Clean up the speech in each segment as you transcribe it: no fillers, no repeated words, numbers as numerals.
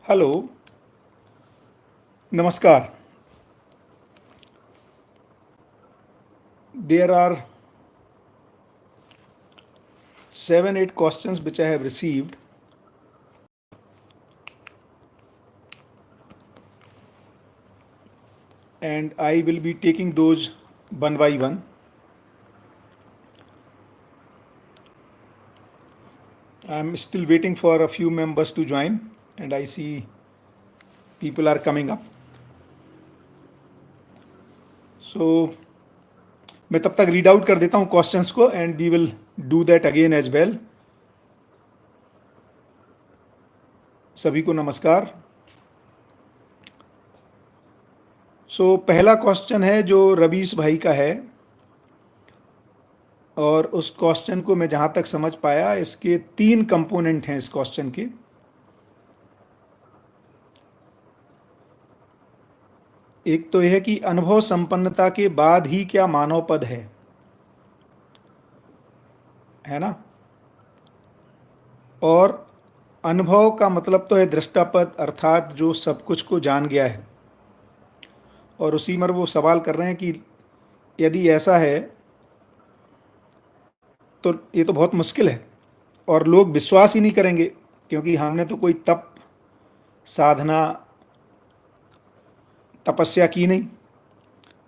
Hello, नमस्कार। There are 7-8 questions which I have received, and I will be taking those one by one. I'm still waiting for a few members to join, and I see people are coming up. So मैं तब तक read out कर देता हूँ questions को, and we will do that again as well. सभी को नमस्कार। पहला क्वेश्चन है जो रवीश भाई का है, और उस क्वेश्चन को मैं जहाँ तक समझ पाया, इसके 3 कंपोनेंट हैं इस क्वेश्चन के। एक तो यह है कि अनुभव संपन्नता के बाद ही क्या मानव पद है ना। और अनुभव का मतलब तो है दृष्टापद, अर्थात जो सब कुछ को जान गया है। और उसी में वो सवाल कर रहे हैं कि यदि ऐसा है तो ये तो बहुत मुश्किल है, और लोग विश्वास ही नहीं करेंगे, क्योंकि हमने तो कोई तप, साधना, तपस्या की नहीं,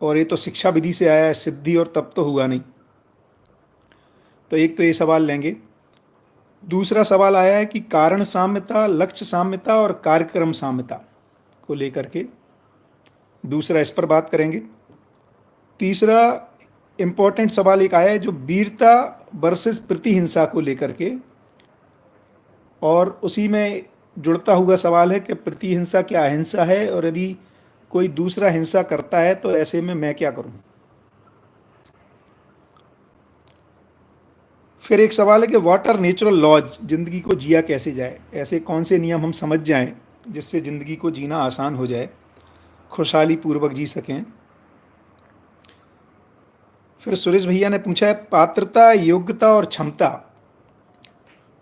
और ये तो शिक्षा विधि से आया है, सिद्धि और तप तो हुआ नहीं। तो एक तो ये सवाल लेंगे। दूसरा सवाल आया है कि कारण साम्यता, लक्ष्य साम्यता और कार्यक्रम साम्यता को लेकर के दूसरा, इस पर बात करेंगे। तीसरा इम्पोर्टेंट सवाल एक आया है जो वीरता वर्सेस प्रतिहिंसा को लेकर के, और उसी में जुड़ता हुआ सवाल है कि प्रतिहिंसा क्या अहिंसा है, और यदि कोई दूसरा हिंसा करता है तो ऐसे में मैं क्या करूं। फिर एक सवाल है कि व्हाट आर नेचुरल लॉज, जिंदगी को जिया कैसे जाए, ऐसे कौन से नियम हम समझ जाएं जिससे जिंदगी को जीना आसान हो जाए, खुशहाली पूर्वक जी सकें। फिर सुरेश भैया ने पूछा है पात्रता, योग्यता और क्षमता,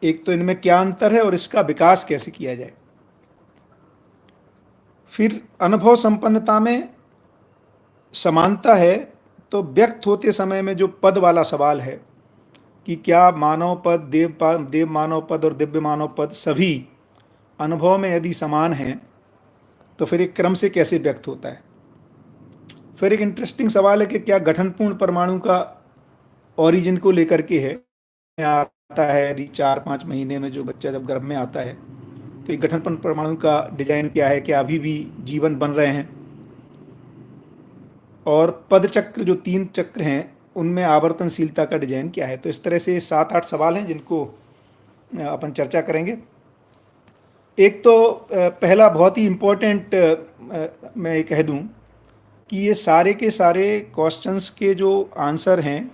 एक तो इनमें क्या अंतर है और इसका विकास कैसे किया जाए। फिर अनुभव संपन्नता में समानता है, तो व्यक्त होते समय में जो पद वाला सवाल है कि क्या मानव पद, देव मानव पद और दिव्य मानव पद सभी अनुभव में यदि समान हैं तो फिर एक क्रम से कैसे व्यक्त होता है। फिर एक इंटरेस्टिंग सवाल है कि क्या गठनपूर्ण परमाणु का ओरिजिन को लेकर के है, आता है यदि 4-5 महीने में जो बच्चा जब गर्भ में आता है तो ये गठनपूर्ण परमाणु का डिजाइन क्या है, क्या अभी भी जीवन बन रहे हैं। और पद चक्र जो 3 चक्र हैं उनमें आवर्तनशीलता का डिजाइन क्या है। तो इस तरह से 7-8 सवाल हैं जिनको अपन चर्चा करेंगे। एक तो पहला बहुत ही इम्पोर्टेंट मैं ये कह दूं कि ये सारे के सारे क्वेश्चंस के जो आंसर हैं,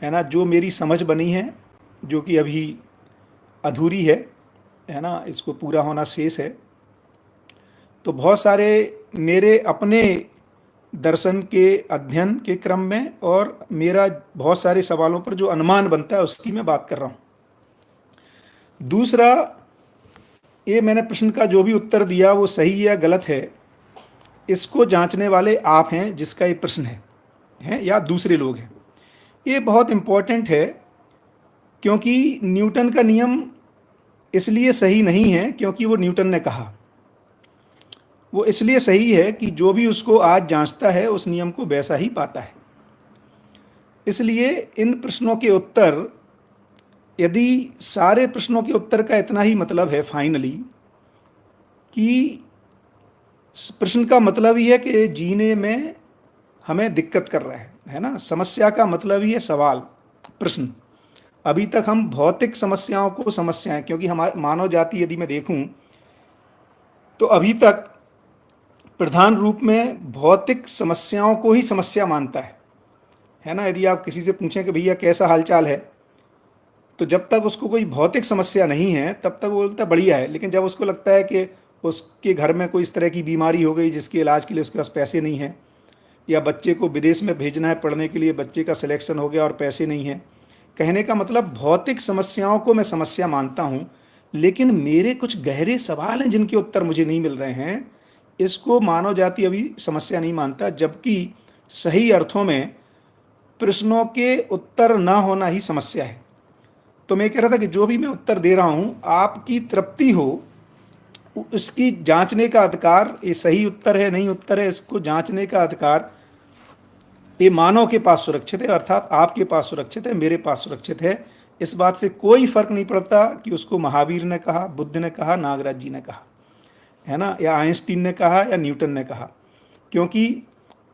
है ना, जो मेरी समझ बनी है, जो कि अभी अधूरी है ना, इसको पूरा होना शेष है। तो बहुत सारे मेरे अपने दर्शन के अध्ययन के क्रम में और मेरा बहुत सारे सवालों पर जो अनुमान बनता है उसकी मैं बात कर रहा हूँ। दूसरा, ये मैंने प्रश्न का जो भी उत्तर दिया वो सही या गलत है, इसको जांचने वाले आप हैं जिसका ये प्रश्न है या दूसरे लोग हैं। ये बहुत इम्पोर्टेंट है, क्योंकि न्यूटन का नियम इसलिए सही नहीं है क्योंकि वो न्यूटन ने कहा, वो इसलिए सही है कि जो भी उसको आज जांचता है उस नियम को वैसा ही पाता है। इसलिए इन प्रश्नों के उत्तर, यदि सारे प्रश्नों के उत्तर का इतना ही मतलब है फाइनली कि प्रश्न का मतलब ही है कि जीने में हमें दिक्कत कर रहा है ना। समस्या का मतलब ही है सवाल, प्रश्न। अभी तक हम भौतिक समस्याओं को समस्याएं, क्योंकि हमारे मानव जाति यदि मैं देखूं तो अभी तक प्रधान रूप में भौतिक समस्याओं को ही समस्या मानता है ना। यदि आप किसी से पूछें कि भैया कैसा हालचाल है, तो जब तक उसको कोई भौतिक समस्या नहीं है तब तक वो बोलता है बढ़िया है। लेकिन जब उसको लगता है कि उसके घर में कोई इस तरह की बीमारी हो गई जिसके इलाज के लिए उसके पास पैसे नहीं हैं, या बच्चे को विदेश में भेजना है पढ़ने के लिए, बच्चे का सिलेक्शन हो गया और पैसे नहीं हैं, कहने का मतलब भौतिक समस्याओं को मैं समस्या मानता हूँ, लेकिन मेरे कुछ गहरे सवाल हैं जिनके उत्तर मुझे नहीं मिल रहे हैं। इसको मानव जाति अभी समस्या नहीं मानता, जबकि सही अर्थों में प्रश्नों के उत्तर ना होना ही समस्या है। तो मैं कह रहा था कि जो भी मैं उत्तर दे रहा हूं, आपकी तृप्ति हो उसकी जांचने का अधिकार, ये सही उत्तर है नहीं उत्तर है इसको जांचने का अधिकार, ये मानव के पास सुरक्षित है, अर्थात आपके पास सुरक्षित है, मेरे पास सुरक्षित है। इस बात से कोई फर्क नहीं पड़ता कि उसको महावीर ने कहा, बुद्ध ने कहा, नागराज जी ने कहा, है ना, या आइंस्टीन ने कहा, या न्यूटन ने कहा। क्योंकि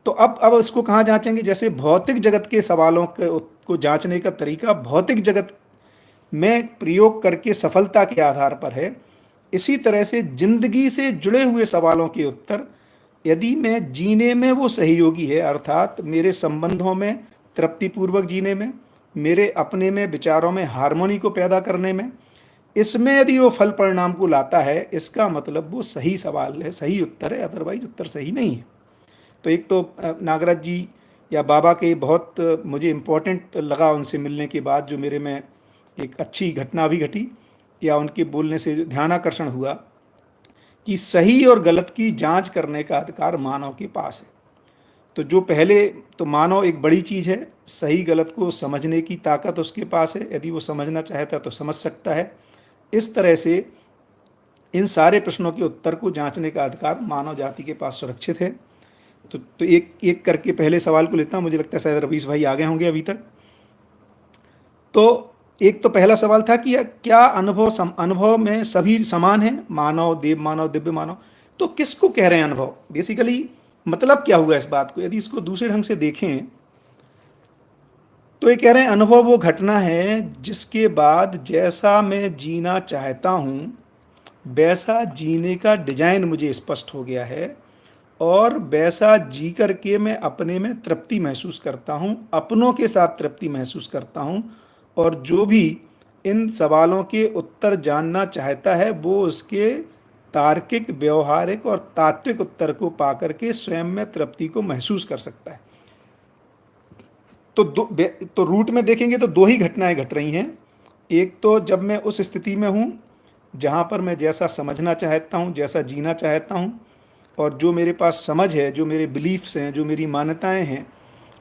तो अब इसको कहाँ जांचेंगे? जैसे भौतिक जगत के सवालों को जांचने का तरीका भौतिक जगत में प्रयोग करके सफलता के आधार पर है, इसी तरह से जिंदगी से जुड़े हुए सवालों के उत्तर, यदि मैं जीने में वो सहयोगी है, अर्थात मेरे संबंधों में तृप्तिपूर्वक जीने में, मेरे अपने में विचारों में हार्मोनी को पैदा करने में, इसमें यदि वो फल परिणाम को लाता है, इसका मतलब वो सही सवाल है, सही उत्तर है, अदरवाइज उत्तर सही नहीं है। तो एक तो नागराज जी या बाबा के बहुत मुझे इम्पोर्टेंट लगा उनसे मिलने के बाद, जो मेरे में एक अच्छी घटना भी घटी या उनके बोलने से ध्यानाकर्षण हुआ कि सही और गलत की जांच करने का अधिकार मानव के पास है। तो जो पहले तो मानव एक बड़ी चीज़ है, सही गलत को समझने की ताकत उसके पास है, यदि वो समझना चाहता है तो समझ सकता है। इस तरह से इन सारे प्रश्नों के उत्तर को जांचने का अधिकार मानव जाति के पास सुरक्षित है। तो एक एक करके पहले सवाल को लेता हूँ, मुझे लगता है शायद रवीश भाई आ गए होंगे अभी तक। तो एक तो पहला सवाल था कि क्या अनुभव में सभी समान है, मानव, देव मानव, दिव्य मानव। तो किसको कह रहे हैं अनुभव? बेसिकली मतलब क्या हुआ इस बात को? यदि इसको दूसरे ढंग से देखें तो ये कह रहे हैं अनुभव वो घटना है जिसके बाद जैसा मैं जीना चाहता हूँ वैसा जीने का डिजाइन मुझे स्पष्ट हो गया है, और वैसा जी करके मैं अपने में तृप्ति महसूस करता हूँ, अपनों के साथ तृप्ति महसूस करता हूँ, और जो भी इन सवालों के उत्तर जानना चाहता है वो उसके तार्किक, व्यवहारिक और तात्विक उत्तर को पाकर के स्वयं में तृप्ति को महसूस कर सकता है। तो रूट में देखेंगे तो दो ही घटनाएं घट रही हैं। एक तो जब मैं उस स्थिति में हूँ जहाँ पर मैं जैसा समझना चाहता हूँ, जैसा जीना चाहता हूँ, और जो मेरे पास समझ है, जो मेरे बिलीफ्स हैं, जो मेरी मान्यताएं हैं,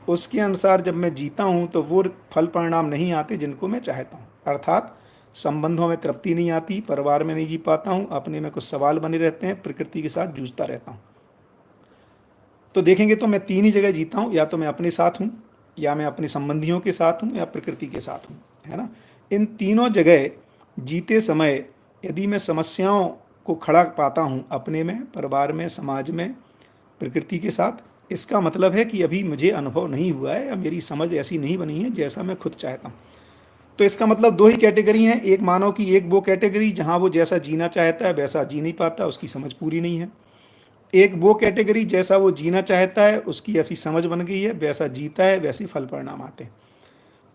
उसके अनुसार जब मैं जीता हूँ तो वो फल परिणाम नहीं आते जिनको मैं चाहता हूँ। अर्थात संबंधों में तृप्ति नहीं आती, परिवार में नहीं जी पाता हूँ, अपने में कुछ सवाल बने रहते हैं, प्रकृति के साथ जूझता रहता हूँ। तो देखेंगे तो मैं तीन ही जगह जीता हूँ, या तो मैं अपने साथ हूँ, या मैं अपने संबंधियों के साथ हूँ, या प्रकृति के साथ हूँ, है ना। इन तीनों जगह जीते समय यदि मैं समस्याओं को खड़ा पाता हूँ अपने में, परिवार में, समाज में, प्रकृति के साथ, इसका मतलब है कि अभी मुझे अनुभव नहीं हुआ है या मेरी समझ ऐसी नहीं बनी है जैसा मैं खुद चाहता हूँ। तो इसका मतलब दो ही कैटेगरी हैं, एक मानव की एक वो कैटेगरी जहाँ वो जैसा जीना चाहता है वैसा जी नहीं पाता, उसकी समझ पूरी नहीं है। एक वो कैटेगरी जैसा वो जीना चाहता है, उसकी ऐसी समझ बन गई है, वैसा जीता है, वैसे फल परिणाम आते हैं।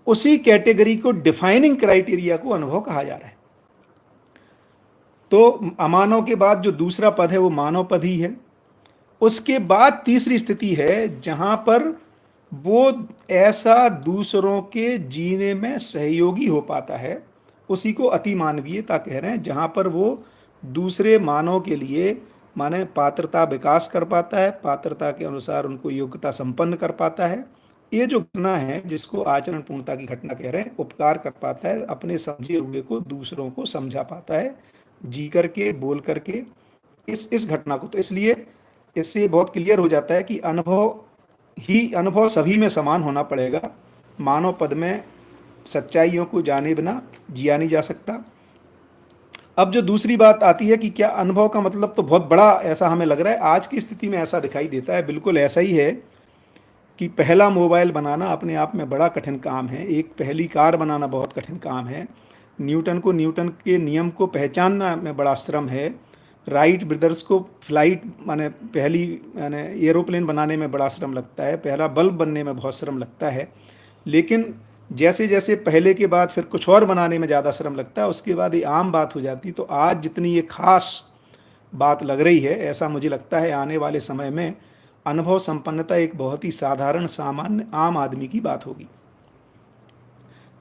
उसी कैटेगरी को डिफाइनिंग क्राइटेरिया को अनुभव कहा जा रहा है। तो अमानव के बाद जो दूसरा पद है वो मानव पद ही है। उसके बाद तीसरी स्थिति है जहां पर वो ऐसा दूसरों के जीने में सहयोगी हो पाता है, उसी को अति मानवीयता कह रहे हैं, जहां पर वो दूसरे मानव के लिए माने पात्रता विकास कर पाता है, पात्रता के अनुसार उनको योग्यता संपन्न कर पाता है। ये जो घटना है जिसको आचरण पूर्णता की घटना कह रहे हैं, उपकार कर पाता है, अपने समझे हुए को दूसरों को समझा पाता है, जी करके, बोल करके, इस घटना को। तो इसलिए इससे बहुत क्लियर हो जाता है कि अनुभव सभी में समान होना पड़ेगा। मानव पद में सच्चाइयों को जाने बिना जिया नहीं जा सकता। अब जो दूसरी बात आती है कि क्या अनुभव का मतलब तो बहुत बड़ा ऐसा हमें लग रहा है, आज की स्थिति में ऐसा दिखाई देता है, बिल्कुल ऐसा ही है कि पहला मोबाइल बनाना अपने आप में बड़ा कठिन काम है, एक पहली कार बनाना बहुत कठिन काम है, न्यूटन के नियम को पहचानना में बड़ा श्रम है, राइट ब्रदर्स को फ्लाइट पहली एरोप्लेन बनाने में बड़ा श्रम लगता है, पहला बल्ब बनने में बहुत श्रम लगता है। लेकिन जैसे जैसे पहले के बाद फिर कुछ और बनाने में ज़्यादा श्रम लगता है, उसके बाद ये आम बात हो जाती। तो आज जितनी ये खास बात लग रही है, ऐसा मुझे लगता है आने वाले समय में अनुभव संपन्नता एक बहुत ही साधारण, सामान्य, आम आदमी की बात होगी।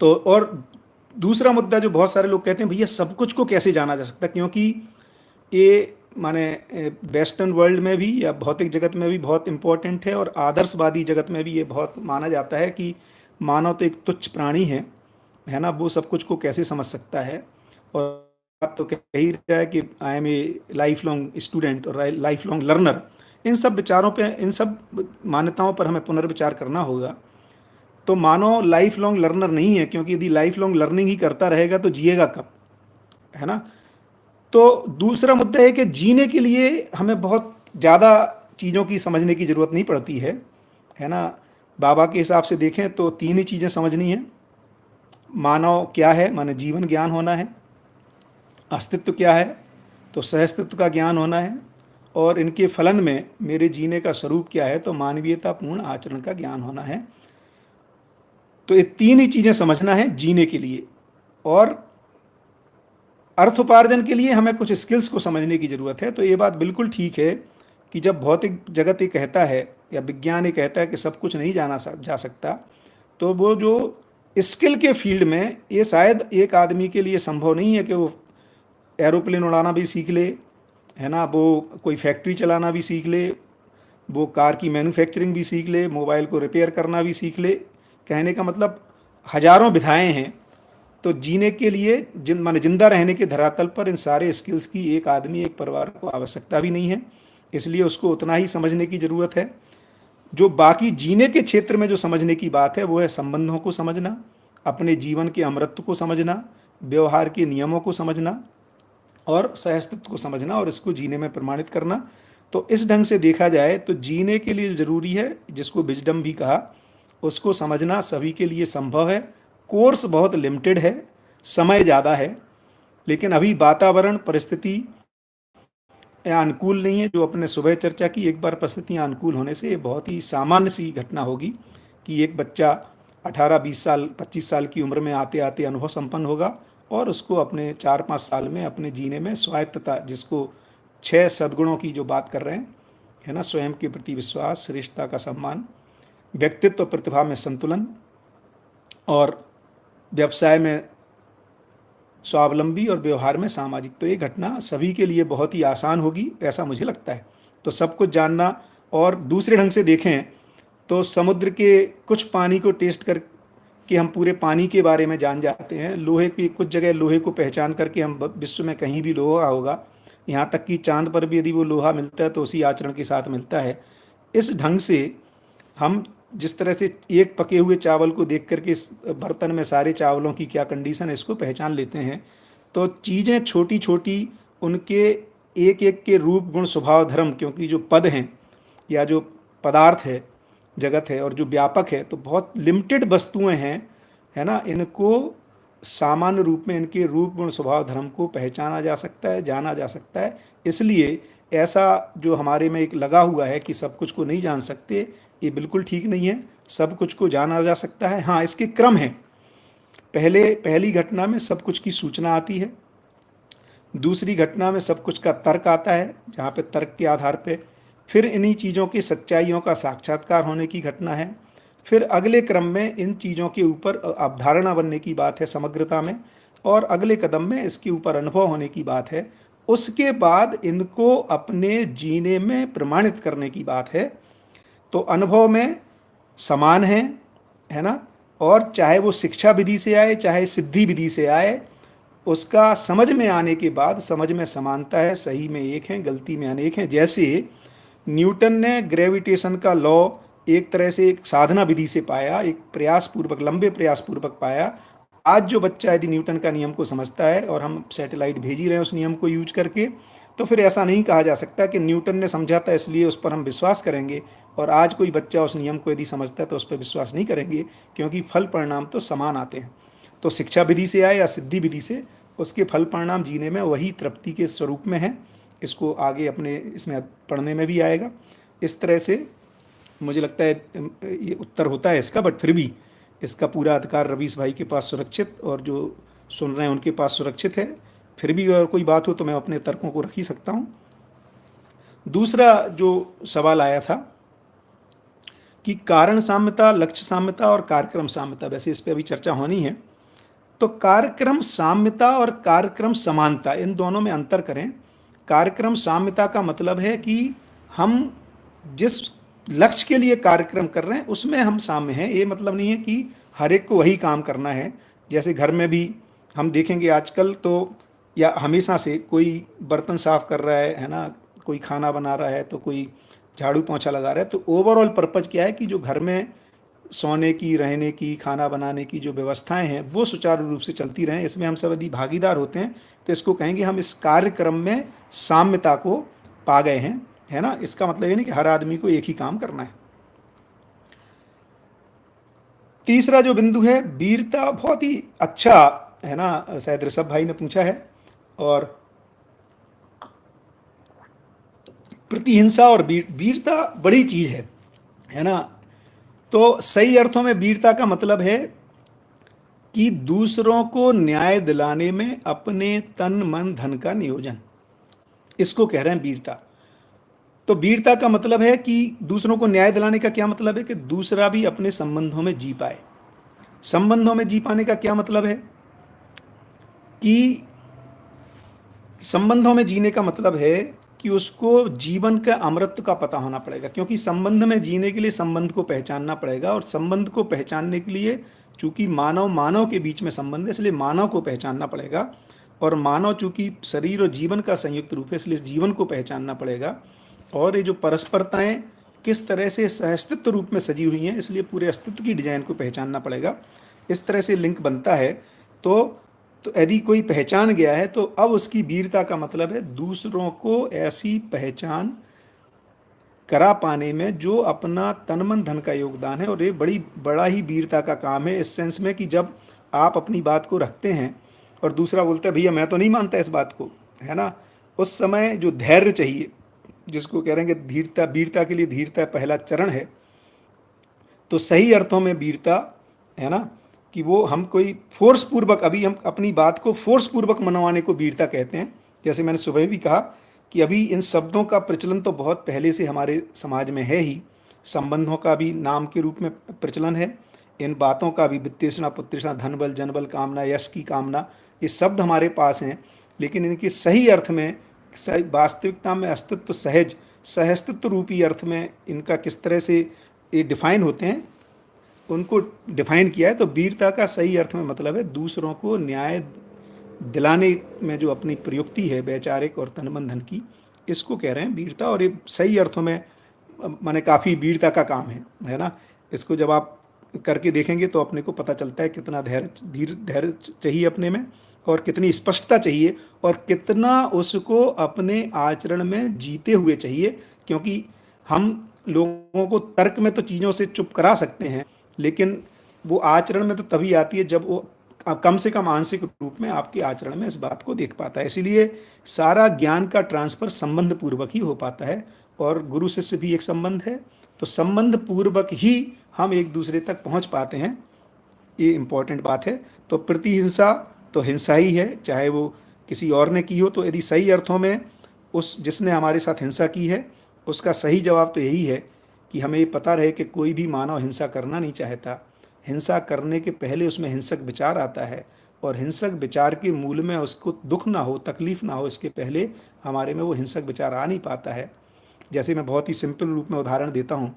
तो और दूसरा मुद्दा जो बहुत सारे लोग कहते हैं भैया सब कुछ को कैसे जाना जा सकता है, क्योंकि ये माने वेस्टर्न वर्ल्ड में भी या भौतिक जगत में भी बहुत इम्पोर्टेंट है, और आदर्शवादी जगत में भी ये बहुत माना जाता है कि मानव तो एक तुच्छ प्राणी है ना, वो सब कुछ को कैसे समझ सकता है। और आप तो कह ही रहा है कि I am a life long student और लाइफ लॉन्ग लर्नर। इन सब विचारों पे, इन सब मान्यताओं पर हमें पुनर्विचार करना होगा। तो मानव लाइफ लॉन्ग लर्नर नहीं है, क्योंकि यदि लाइफ लॉन्ग लर्निंग ही करता रहेगा तो जिएगा कब, है ना। तो दूसरा मुद्दा है कि जीने के लिए हमें बहुत ज़्यादा चीज़ों की समझने की ज़रूरत नहीं पड़ती है ना। बाबा के हिसाब से देखें तो तीन ही चीज़ें समझनी है। मानव क्या है, माने जीवन ज्ञान होना है। अस्तित्व क्या है, तो सहअस्तित्व का ज्ञान होना है। और इनके फलन में मेरे जीने का स्वरूप क्या है, तो मानवीयतापूर्ण आचरण का ज्ञान होना है। तो ये तीन ही चीज़ें समझना है जीने के लिए। और अर्थोपार्जन के लिए हमें कुछ स्किल्स को समझने की ज़रूरत है। तो ये बात बिल्कुल ठीक है कि जब भौतिक जगत ये कहता है या विज्ञान ये कहता है कि सब कुछ नहीं जाना जा सकता, तो वो जो स्किल के फील्ड में ये शायद एक आदमी के लिए संभव नहीं है कि वो एरोप्लेन उड़ाना भी सीख ले, है ना, वो कोई फैक्ट्री चलाना भी सीख ले, वो कार की मैन्युफैक्चरिंग भी सीख ले, मोबाइल को रिपेयर करना भी सीख ले। कहने का मतलब हजारों विधाएं हैं। तो जीने के लिए माने जिंदा रहने के धरातल पर इन सारे स्किल्स की एक आदमी, एक परिवार को आवश्यकता भी नहीं है। इसलिए उसको उतना ही समझने की ज़रूरत है। जो बाकी जीने के क्षेत्र में जो समझने की बात है वो है संबंधों को समझना, अपने जीवन के अमृत को समझना, व्यवहार के नियमों को समझना और सहअस्तित्व को समझना और इसको जीने में प्रमाणित करना। तो इस ढंग से देखा जाए तो जीने के लिए ज़रूरी है, जिसको विजडम भी कहा, उसको समझना सभी के लिए संभव है। कोर्स बहुत लिमिटेड है, समय ज़्यादा है, लेकिन अभी वातावरण परिस्थिति अनुकूल नहीं है। जो अपने सुबह चर्चा की, एक बार परिस्थितियाँ अनुकूल होने से ये बहुत ही सामान्य सी घटना होगी कि एक बच्चा 18-20 साल 25 साल की उम्र में आते आते अनुभव संपन्न होगा और उसको अपने 4-5 साल में अपने जीने में स्वायत्तता, जिसको 6 सद्गुणों की जो बात कर रहे हैं, है ना, स्वयं के प्रति विश्वास, श्रेष्ठता का सम्मान, व्यक्तित्व प्रतिभा में संतुलन और व्यवसाय में स्वावलंबी और व्यवहार में सामाजिक। तो ये घटना सभी के लिए बहुत ही आसान होगी, ऐसा मुझे लगता है। तो सब कुछ जानना। और दूसरे ढंग से देखें तो समुद्र के कुछ पानी को टेस्ट करके हम पूरे पानी के बारे में जान जाते हैं। लोहे की कुछ जगह लोहे को पहचान करके हम विश्व में कहीं भी लोहा होगा, यहाँ तक कि चांद पर भी यदि वो लोहा मिलता है तो उसी आचरण के साथ मिलता है। इस ढंग से हम जिस तरह से एक पके हुए चावल को देख करके इस बर्तन में सारे चावलों की क्या कंडीशन है इसको पहचान लेते हैं, तो चीज़ें छोटी छोटी उनके एक एक के रूप गुण स्वभाव धर्म, क्योंकि जो पद हैं या जो पदार्थ है, जगत है और जो व्यापक है, तो बहुत लिमिटेड वस्तुएं हैं, है ना। इनको सामान्य रूप में इनके रूप गुण स्वभाव धर्म को पहचाना जा सकता है, जाना जा सकता है। इसलिए ऐसा जो हमारे में एक लगा हुआ है कि सब कुछ को नहीं जान सकते, ये बिल्कुल ठीक नहीं है। सब कुछ को जाना जा सकता है। हाँ, इसके क्रम है। पहली घटना में सब कुछ की सूचना आती है, दूसरी घटना में सब कुछ का तर्क आता है, जहाँ पे तर्क के आधार पे फिर इन्हीं चीज़ों की सच्चाइयों का साक्षात्कार होने की घटना है। फिर अगले क्रम में इन चीज़ों के ऊपर अवधारणा बनने की बात है समग्रता में, और अगले कदम में इसके ऊपर अनुभव होने की बात है। उसके बाद इनको अपने जीने में प्रमाणित करने की बात है। तो अनुभव में समान है ना। और चाहे वो शिक्षा विधि से आए चाहे सिद्धि विधि से आए, उसका समझ में आने के बाद समझ में समानता है, सही में एक है, गलती में अनेक हैं। जैसे न्यूटन ने ग्रेविटेशन का लॉ एक तरह से एक साधना विधि से पाया, एक प्रयासपूर्वक, लंबे प्रयासपूर्वक पाया। आज जो बच्चा यदि न्यूटन का नियम को समझता है और हम सैटेलाइट भेज ही रहे हैं उस नियम को यूज करके, तो फिर ऐसा नहीं कहा जा सकता कि न्यूटन ने समझा था इसलिए उस पर हम विश्वास करेंगे, और आज कोई बच्चा उस नियम को यदि समझता है तो उस पर विश्वास नहीं करेंगे, क्योंकि फल परिणाम तो समान आते हैं। तो शिक्षा विधि से आए या सिद्धि विधि से, उसके फल परिणाम जीने में वही तृप्ति के स्वरूप में है। इसको आगे अपने इसमें पढ़ने में भी आएगा। इस तरह से मुझे लगता है ये उत्तर होता है इसका, बट फिर भी इसका पूरा अधिकार रवीश भाई के पास सुरक्षित, और जो सुन रहे हैं उनके पास सुरक्षित है। फिर भी अगर कोई बात हो तो मैं अपने तर्कों को रख ही सकता हूँ। दूसरा जो सवाल आया था कि कारण साम्यता, लक्ष्य साम्यता और कार्यक्रम साम्यता, वैसे इस पर अभी चर्चा होनी है। तो कार्यक्रम साम्यता और कार्यक्रम समानता, इन दोनों में अंतर करें। कार्यक्रम साम्यता का मतलब है कि हम जिस लक्ष्य के लिए कार्यक्रम कर रहे हैं उसमें हम साम्य हैं। ये मतलब नहीं है कि हर एक को वही काम करना है। जैसे घर में भी हम देखेंगे आजकल तो, या हमेशा से, कोई बर्तन साफ कर रहा है ना, कोई खाना बना रहा है, तो कोई झाड़ू पोंछा लगा रहा है। तो ओवरऑल पर्पज क्या है कि जो घर में सोने की, रहने की, खाना बनाने की जो व्यवस्थाएं हैं वो सुचारू रूप से चलती रहें, इसमें हम सब यदि भागीदार होते हैं तो इसको कहेंगे हम इस कार्यक्रम में साम्यता को पा गए हैं, है ना। इसका मतलब ये नहीं कि हर आदमी को एक ही काम करना है। तीसरा जो बिंदु है वीरता, बहुत ही अच्छा है ना, शायद ऋषभ भाई ने पूछा है। और प्रतिहिंसा और वीरता बड़ी चीज है ना। तो सही अर्थों में वीरता का मतलब है कि दूसरों को न्याय दिलाने में अपने तन मन धन का नियोजन, इसको कह रहे हैं वीरता। तो वीरता का मतलब है कि दूसरों को न्याय दिलाने का क्या मतलब है कि दूसरा भी अपने संबंधों में जी पाए। संबंधों में जी पाने का क्या मतलब है कि संबंधों में जीने का मतलब है कि उसको जीवन का अमृत का पता होना पड़ेगा, क्योंकि संबंध में जीने के लिए संबंध को पहचानना पड़ेगा, और संबंध को पहचानने के लिए, चूंकि मानव मानव के बीच में संबंध है इसलिए मानव को पहचानना पड़ेगा, और मानव चूंकि शरीर और जीवन का संयुक्त रूप है इसलिए जीवन को पहचानना पड़ेगा। और ये जो परस्परताएं किस तरह से सहअस्तित्व रूप में सजी हुई हैं, इसलिए पूरे अस्तित्व की डिजाइन को पहचानना पड़ेगा। इस तरह से लिंक बनता है। तो यदि कोई पहचान गया है तो अब उसकी वीरता का मतलब है दूसरों को ऐसी पहचान करा पाने में जो अपना तन मन धन का योगदान है। और ये बड़ा ही वीरता का काम है, इस सेंस में कि जब आप अपनी बात को रखते हैं और दूसरा बोलता है भैया मैं तो नहीं मानता इस बात को, है ना, उस समय जो धैर्य चाहिए, जिसको कह रहे हैं धीरता, वीरता के लिए धीरता पहला चरण है। तो सही अर्थों में वीरता, है ना, कि वो हम कोई फोर्स पूर्वक, अभी हम अपनी बात को फोर्स पूर्वक मनवाने को वीरता कहते हैं। जैसे मैंने सुबह भी कहा कि अभी इन शब्दों का प्रचलन तो बहुत पहले से हमारे समाज में है ही। संबंधों का भी नाम के रूप में प्रचलन है, इन बातों का भी, वित्तेषणा पुत्रेषणा, धन बल जन बल कामना, यश की कामना, ये शब्द हमारे पास हैं। लेकिन इनके सही अर्थ में, सही वास्तविकता में अस्तित्व, सहज सहअस्तित्व रूपी अर्थ में इनका किस तरह से ये डिफाइन होते हैं, उनको डिफाइन किया है। तो वीरता का सही अर्थ में मतलब है दूसरों को न्याय दिलाने में जो अपनी प्रयुक्ति है वैचारिक और तन मन धन की, इसको कह रहे हैं वीरता। और ये सही अर्थों में माने काफ़ी वीरता का काम है ना। इसको जब आप करके देखेंगे तो अपने को पता चलता है कितना धैर्य चाहिए अपने में, और कितनी स्पष्टता चाहिए, और कितना उसको अपने आचरण में जीते हुए चाहिए। क्योंकि हम लोगों को तर्क में तो चीज़ों से चुप करा सकते हैं, लेकिन वो आचरण में तो तभी आती है जब वो कम से कम आंशिक रूप में आपके आचरण में इस बात को देख पाता है। इसीलिए सारा ज्ञान का ट्रांसफर संबंध पूर्वक ही हो पाता है, और गुरु शिष्य भी एक संबंध है। तो संबंध पूर्वक ही हम एक दूसरे तक पहुंच पाते हैं, ये इम्पोर्टेंट बात है। तो प्रतिहिंसा तो हिंसा ही है, चाहे वो किसी और ने की हो। तो यदि सही अर्थों में उस जिसने हमारे साथ हिंसा की है उसका सही जवाब तो यही है कि हमें ये पता रहे कि कोई भी मानव हिंसा करना नहीं चाहता। हिंसा करने के पहले उसमें हिंसक विचार आता है, और हिंसक विचार के मूल में उसको दुख ना हो, तकलीफ ना हो, इसके पहले हमारे में वो हिंसक विचार आ नहीं पाता है। जैसे मैं बहुत ही सिंपल रूप में उदाहरण देता हूँ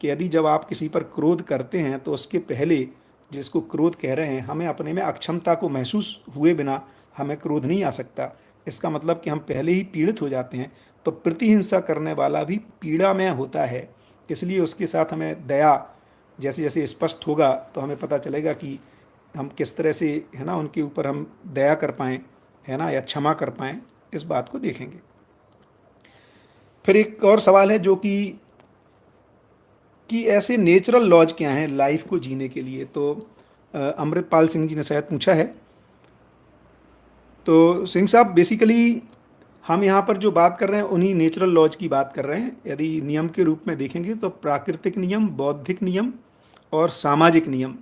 कि यदि जब आप किसी पर क्रोध करते हैं तो उसके पहले, जिसको क्रोध कह रहे हैं, हमें अपने में अक्षमता को महसूस हुए बिना हमें क्रोध नहीं आ सकता। इसका मतलब कि हम पहले ही पीड़ित हो जाते हैं। तो प्रतिहिंसा करने वाला भी पीड़ा में होता है, इसलिए उसके साथ हमें दया, जैसे जैसे स्पष्ट होगा तो हमें पता चलेगा कि हम किस तरह से, है ना, उनके ऊपर हम दया कर पाएँ, है ना, या क्षमा कर पाएँ, इस बात को देखेंगे। फिर एक और सवाल है जो कि ऐसे नेचुरल लॉज क्या हैं लाइफ को जीने के लिए। तो अमृतपाल सिंह जी ने शायद पूछा है। तो सिंह साहब, बेसिकली हम यहाँ पर जो बात कर रहे हैं उन्हीं नेचुरल लॉज की बात कर रहे हैं। यदि नियम के रूप में देखेंगे तो प्राकृतिक नियम, बौद्धिक नियम और सामाजिक नियम,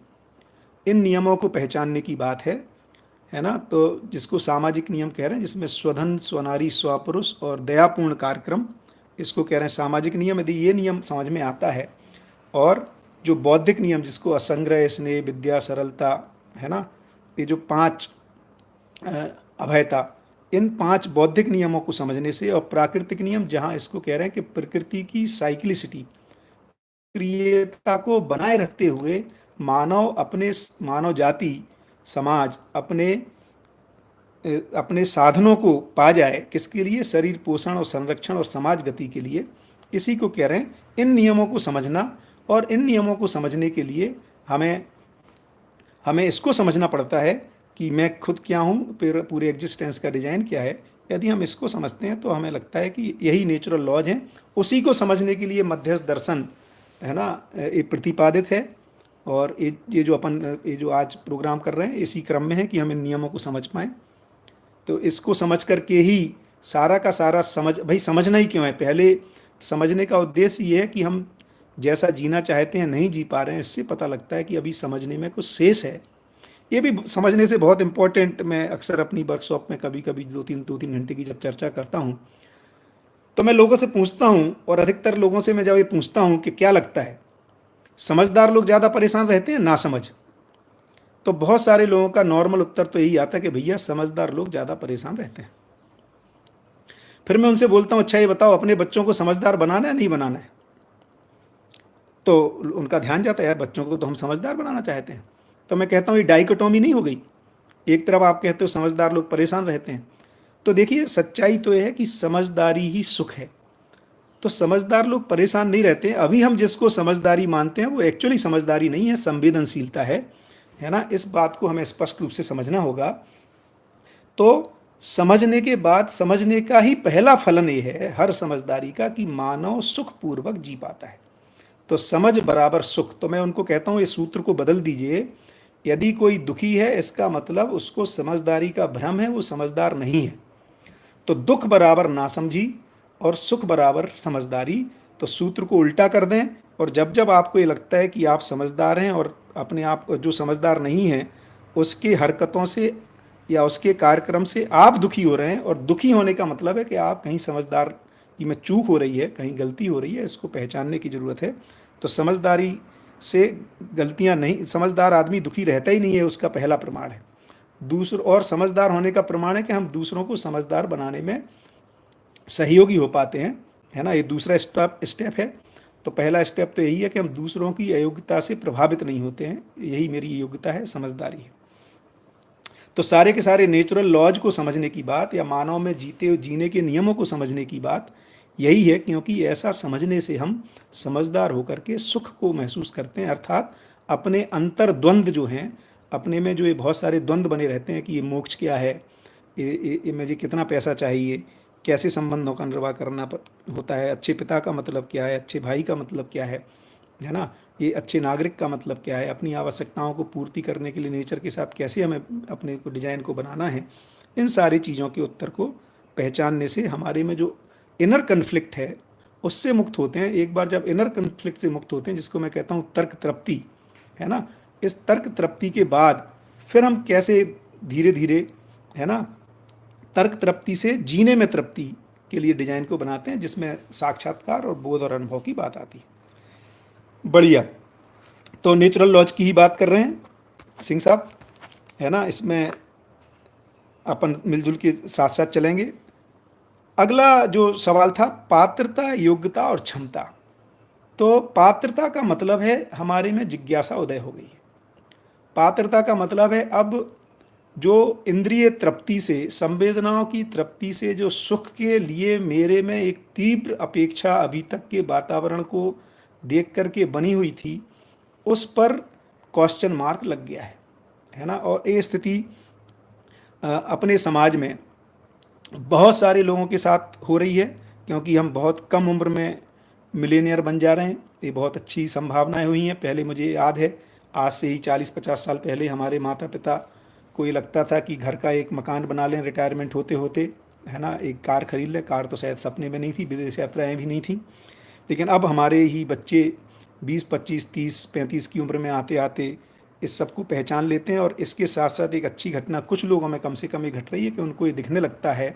इन नियमों को पहचानने की बात है ना। तो जिसको सामाजिक नियम कह रहे हैं, जिसमें स्वधन, स्वनारी, स्वपुरुष और दयापूर्ण कार्यक्रम, इसको कह रहे हैं सामाजिक नियम। यदि ये नियम समझ में आता है, और जो बौद्धिक नियम जिसको असंग्रह, स्नेह, विद्या, सरलता, है ना, ये जो 5 अभयता, इन 5 बौद्धिक नियमों को समझने से, और प्राकृतिक नियम जहाँ इसको कह रहे हैं कि प्रकृति की साइक्लिसिटी, सक्रियता को बनाए रखते हुए मानव अपने, मानव जाति, समाज अपने अपने साधनों को पा जाए, किसके लिए? शरीर पोषण और संरक्षण और समाज गति के लिए। इसी को कह रहे हैं इन नियमों को समझना। और इन नियमों को समझने के लिए हमें हमें इसको समझना पड़ता है कि मैं खुद क्या हूँ, पूरे एग्जिस्टेंस का डिजाइन क्या है। यदि हम इसको समझते हैं तो हमें लगता है कि यही नेचुरल लॉज हैं। उसी को समझने के लिए मध्यस्थ दर्शन, है ना, ये प्रतिपादित है। और ये जो आज प्रोग्राम कर रहे हैं, इसी क्रम में है कि हम इन नियमों को समझ पाएँ। तो इसको समझ करके ही सारा का सारा भाई समझना ही क्यों है? पहले समझने का उद्देश्य ये है कि हम जैसा जीना चाहते हैं नहीं जी पा रहे हैं, इससे पता लगता है कि अभी समझने में कुछ शेष है। ये भी समझने से बहुत इम्पोर्टेंट, मैं अक्सर अपनी वर्कशॉप में कभी कभी 2-3 घंटे की जब चर्चा करता हूँ तो मैं लोगों से पूछता हूँ, और अधिकतर लोगों से मैं जब ये पूछता हूँ कि क्या लगता है, समझदार लोग ज़्यादा परेशान रहते हैं ना समझ? तो बहुत सारे लोगों का नॉर्मल उत्तर तो यही आता है कि भैया समझदार लोग ज़्यादा परेशान रहते हैं। फिर मैं उनसे बोलता हूँ, अच्छा ये बताओ अपने बच्चों को समझदार बनाना है नहीं बनाना है? तो उनका ध्यान जाता है, यार बच्चों को तो हम समझदार बनाना चाहते हैं। तो मैं कहता हूँ ये डाइकोटोमी नहीं हो गई? एक तरफ आप कहते हो समझदार लोग परेशान रहते हैं, तो देखिए सच्चाई तो यह है कि समझदारी ही सुख है। तो समझदार लोग परेशान नहीं रहते। अभी हम जिसको समझदारी मानते हैं वो एक्चुअली समझदारी नहीं है, संवेदनशीलता है ना। इस बात को हमें स्पष्ट रूप से समझना होगा। तो समझने के बाद, समझने का ही पहला फलन ये है हर समझदारी का कि मानव सुखपूर्वक जी पाता है। तो समझ बराबर सुख। तो मैं उनको कहता हूँ ये सूत्र को बदल दीजिए। यदि कोई दुखी है इसका मतलब उसको समझदारी का भ्रम है, वो समझदार नहीं है। तो दुख बराबर नासमझी और सुख बराबर समझदारी। तो सूत्र को उल्टा कर दें, और जब जब आपको ये लगता है कि आप समझदार हैं और अपने आप जो समझदार नहीं है उसकी हरकतों से या उसके कार्यक्रम से आप दुखी हो रहे हैं, और दुखी होने का मतलब है कि आप कहीं समझदार में चूक हो रही है, कहीं गलती हो रही है, इसको पहचानने की ज़रूरत है। तो समझदारी से गलतियां नहीं, समझदार आदमी दुखी रहता ही नहीं है, उसका पहला प्रमाण है। और समझदार होने का प्रमाण है कि हम दूसरों को समझदार बनाने में सहयोगी हो पाते हैं, है ना। ये दूसरा स्टेप है। तो पहला स्टेप तो यही है कि हम दूसरों की अयोग्यता से प्रभावित नहीं होते हैं, यही मेरी योग्यता है, समझदारी है। तो सारे के सारे नेचुरल लॉज को समझने की बात, या मानव में जीने के नियमों को समझने की बात यही है, क्योंकि ऐसा समझने से हम समझदार होकर के सुख को महसूस करते हैं। अर्थात अपने अंतर द्वंद्व जो हैं, अपने में जो ये बहुत सारे द्वंद्व बने रहते हैं कि ये मोक्ष क्या है, ये मुझे कितना पैसा चाहिए, कैसे संबंधों का निर्वाह करना होता है, अच्छे पिता का मतलब क्या है, अच्छे भाई का मतलब क्या है ना, ये अच्छे नागरिक का मतलब क्या है, अपनी आवश्यकताओं को पूर्ति करने के लिए नेचर के साथ कैसे हमें अपने को डिजाइन को बनाना है। इन सारी चीज़ों के उत्तर को पहचानने से हमारे में जो इनर कन्फ्लिक्ट है उससे मुक्त होते हैं। एक बार जब इनर कन्फ्लिक्ट से मुक्त होते हैं, जिसको मैं कहता हूँ तर्क तृप्ति, है ना, इस तर्क तृप्ति के बाद फिर हम कैसे धीरे धीरे, है ना, तर्क तृप्ति से जीने में तृप्ति के लिए डिजाइन को बनाते हैं, जिसमें साक्षात्कार और बोध और अनुभव की बात आती है। बढ़िया। तो नेचुरल लॉज की ही बात कर रहे हैं सिंह साहब, है ना। इसमें अपन मिलजुल के साथ साथ चलेंगे। अगला जो सवाल था, पात्रता, योग्यता और क्षमता। तो पात्रता का मतलब है हमारे में जिज्ञासा उदय हो गई है। पात्रता का मतलब है अब जो इंद्रिय तृप्ति से, संवेदनाओं की तृप्ति से जो सुख के लिए मेरे में एक तीव्र अपेक्षा अभी तक के वातावरण को देख करके बनी हुई थी, उस पर क्वेश्चन मार्क लग गया है ना। और ये स्थिति अपने समाज में बहुत सारे लोगों के साथ हो रही है, क्योंकि हम बहुत कम उम्र में मिलेनियर बन जा रहे हैं। ये बहुत अच्छी संभावनाएं हुई हैं। पहले मुझे याद है, आज से ही 40-50 साल पहले हमारे माता पिता को ये लगता था कि घर का एक मकान बना लें रिटायरमेंट होते होते, है ना, एक कार खरीद लें। कार तो शायद सपने में नहीं थी, विदेश यात्राएँ भी नहीं थी। लेकिन अब हमारे ही बच्चे 20, 25, 30, 35 की उम्र में आते आते इस सब को पहचान लेते हैं। और इसके साथ साथ एक अच्छी घटना कुछ लोगों में कम से कम ये घट रही है कि उनको ये दिखने लगता है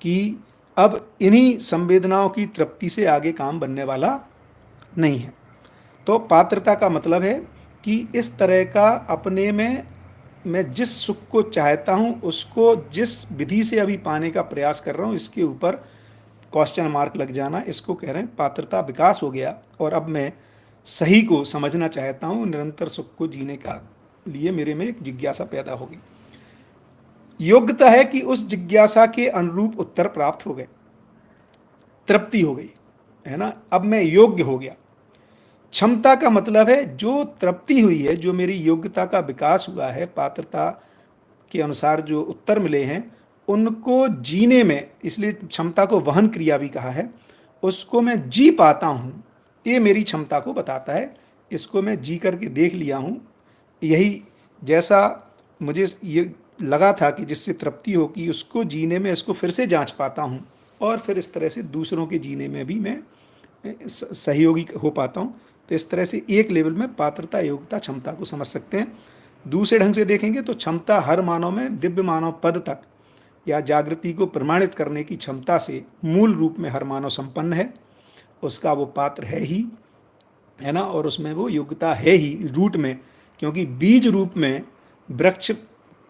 कि अब इन्हीं संवेदनाओं की तृप्ति से आगे काम बनने वाला नहीं है। तो पात्रता का मतलब है कि इस तरह का अपने में मैं जिस सुख को चाहता हूँ उसको जिस विधि से अभी पाने का प्रयास कर रहा हूँ, इसके ऊपर क्वेश्चन मार्क लग जाना, इसको कह रहे हैं पात्रता विकास हो गया। और अब मैं सही को समझना चाहता हूँ, निरंतर सुख को जीने का लिए मेरे में एक जिज्ञासा पैदा होगी। योग्यता है कि उस जिज्ञासा के अनुरूप उत्तर प्राप्त हो गए, तृप्ति हो गई, है ना। अब मैं योग्य हो गया। क्षमता का मतलब है जो तृप्ति हुई है, जो मेरी योग्यता का विकास हुआ है, पात्रता के अनुसार जो उत्तर मिले हैं उनको जीने में, इसलिए क्षमता को वहन क्रिया भी कहा है, उसको मैं जी पाता हूँ, ये मेरी क्षमता को बताता है। इसको मैं जी करके देख लिया हूँ। यही जैसा मुझे ये लगा था कि जिससे तृप्ति हो कि उसको जीने में इसको फिर से जांच पाता हूँ, और फिर इस तरह से दूसरों के जीने में भी मैं सहयोगी हो पाता हूँ। तो इस तरह से एक लेवल में पात्रता, योग्यता, क्षमता को समझ सकते हैं। दूसरे ढंग से देखेंगे तो क्षमता हर मानव में दिव्य मानव पद तक या जागृति को प्रमाणित करने की क्षमता से मूल रूप में हर मानव संपन्न है, उसका वो पात्र है ही, है ना। और उसमें वो योग्यता है ही रूट में, क्योंकि बीज रूप में वृक्ष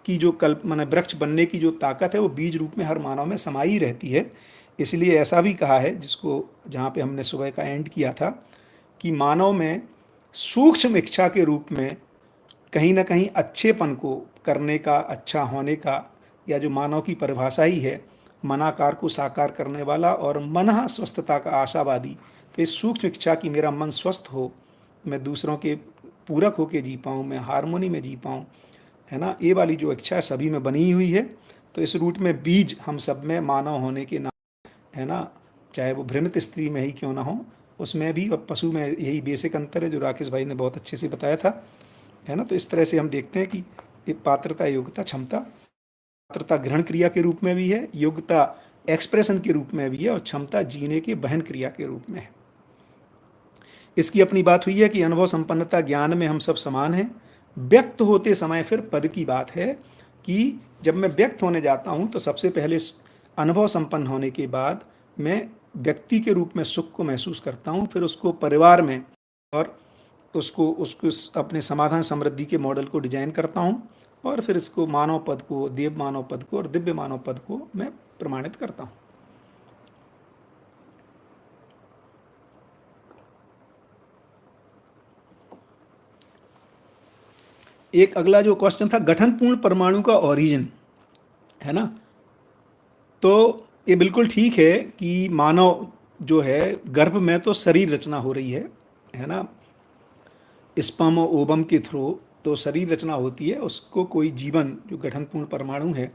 की जो माने वृक्ष बनने की जो ताकत है वो बीज रूप में हर मानव में समाई रहती है। इसलिए ऐसा भी कहा है, जिसको जहाँ पे हमने सुबह का एंड किया था, कि मानव में सूक्ष्म इच्छा के रूप में कहीं ना कहीं अच्छेपन को करने का, अच्छा होने का, या जो मानव की परिभाषा ही है मनाकार को साकार करने वाला और मनः स्वस्थता का आशावादी, तो इस सूक्ष्म इच्छा की मेरा मन स्वस्थ हो, मैं दूसरों के पूरक होकर जी पाऊँ, मैं हारमोनी में जी पाऊँ, है ना, ये वाली जो इच्छा है सभी में बनी हुई है। तो इस रूट में बीज हम सब में मानव होने के नाम, है ना, चाहे वो भ्रमित स्थिति में ही क्यों ना हो, उसमें भी और पशु में यही बेसिक अंतर है जो राकेश भाई ने बहुत अच्छे से बताया था, है ना। तो इस तरह से हम देखते हैं कि ये पात्रता, योग्यता, क्षमता, पात्रता ग्रहण क्रिया के रूप में भी है, योग्यता एक्सप्रेशन के रूप में भी है, और क्षमता जीने के बहन क्रिया के रूप में है। इसकी अपनी बात हुई है कि अनुभव संपन्नता ज्ञान में हम सब समान हैं। व्यक्त होते समय फिर पद की बात है कि जब मैं व्यक्त होने जाता हूँ तो सबसे पहले अनुभव संपन्न होने के बाद मैं व्यक्ति के रूप में सुख को महसूस करता हूँ, फिर उसको परिवार में और उसको उसको अपने समाधान समृद्धि के मॉडल को डिजाइन करता हूँ, और फिर इसको मानव पद को, देव मानव पद को और दिव्य मानव पद को मैं प्रमाणित करता हूँ। एक अगला जो क्वेश्चन था, गठनपूर्ण परमाणु का ओरिजिन, है ना। तो ये बिल्कुल ठीक है कि मानव जो है गर्भ में तो शरीर रचना हो रही है ना, स्पर्म और ओवम के थ्रू तो शरीर रचना होती है। उसको कोई जीवन जो गठनपूर्ण परमाणु है,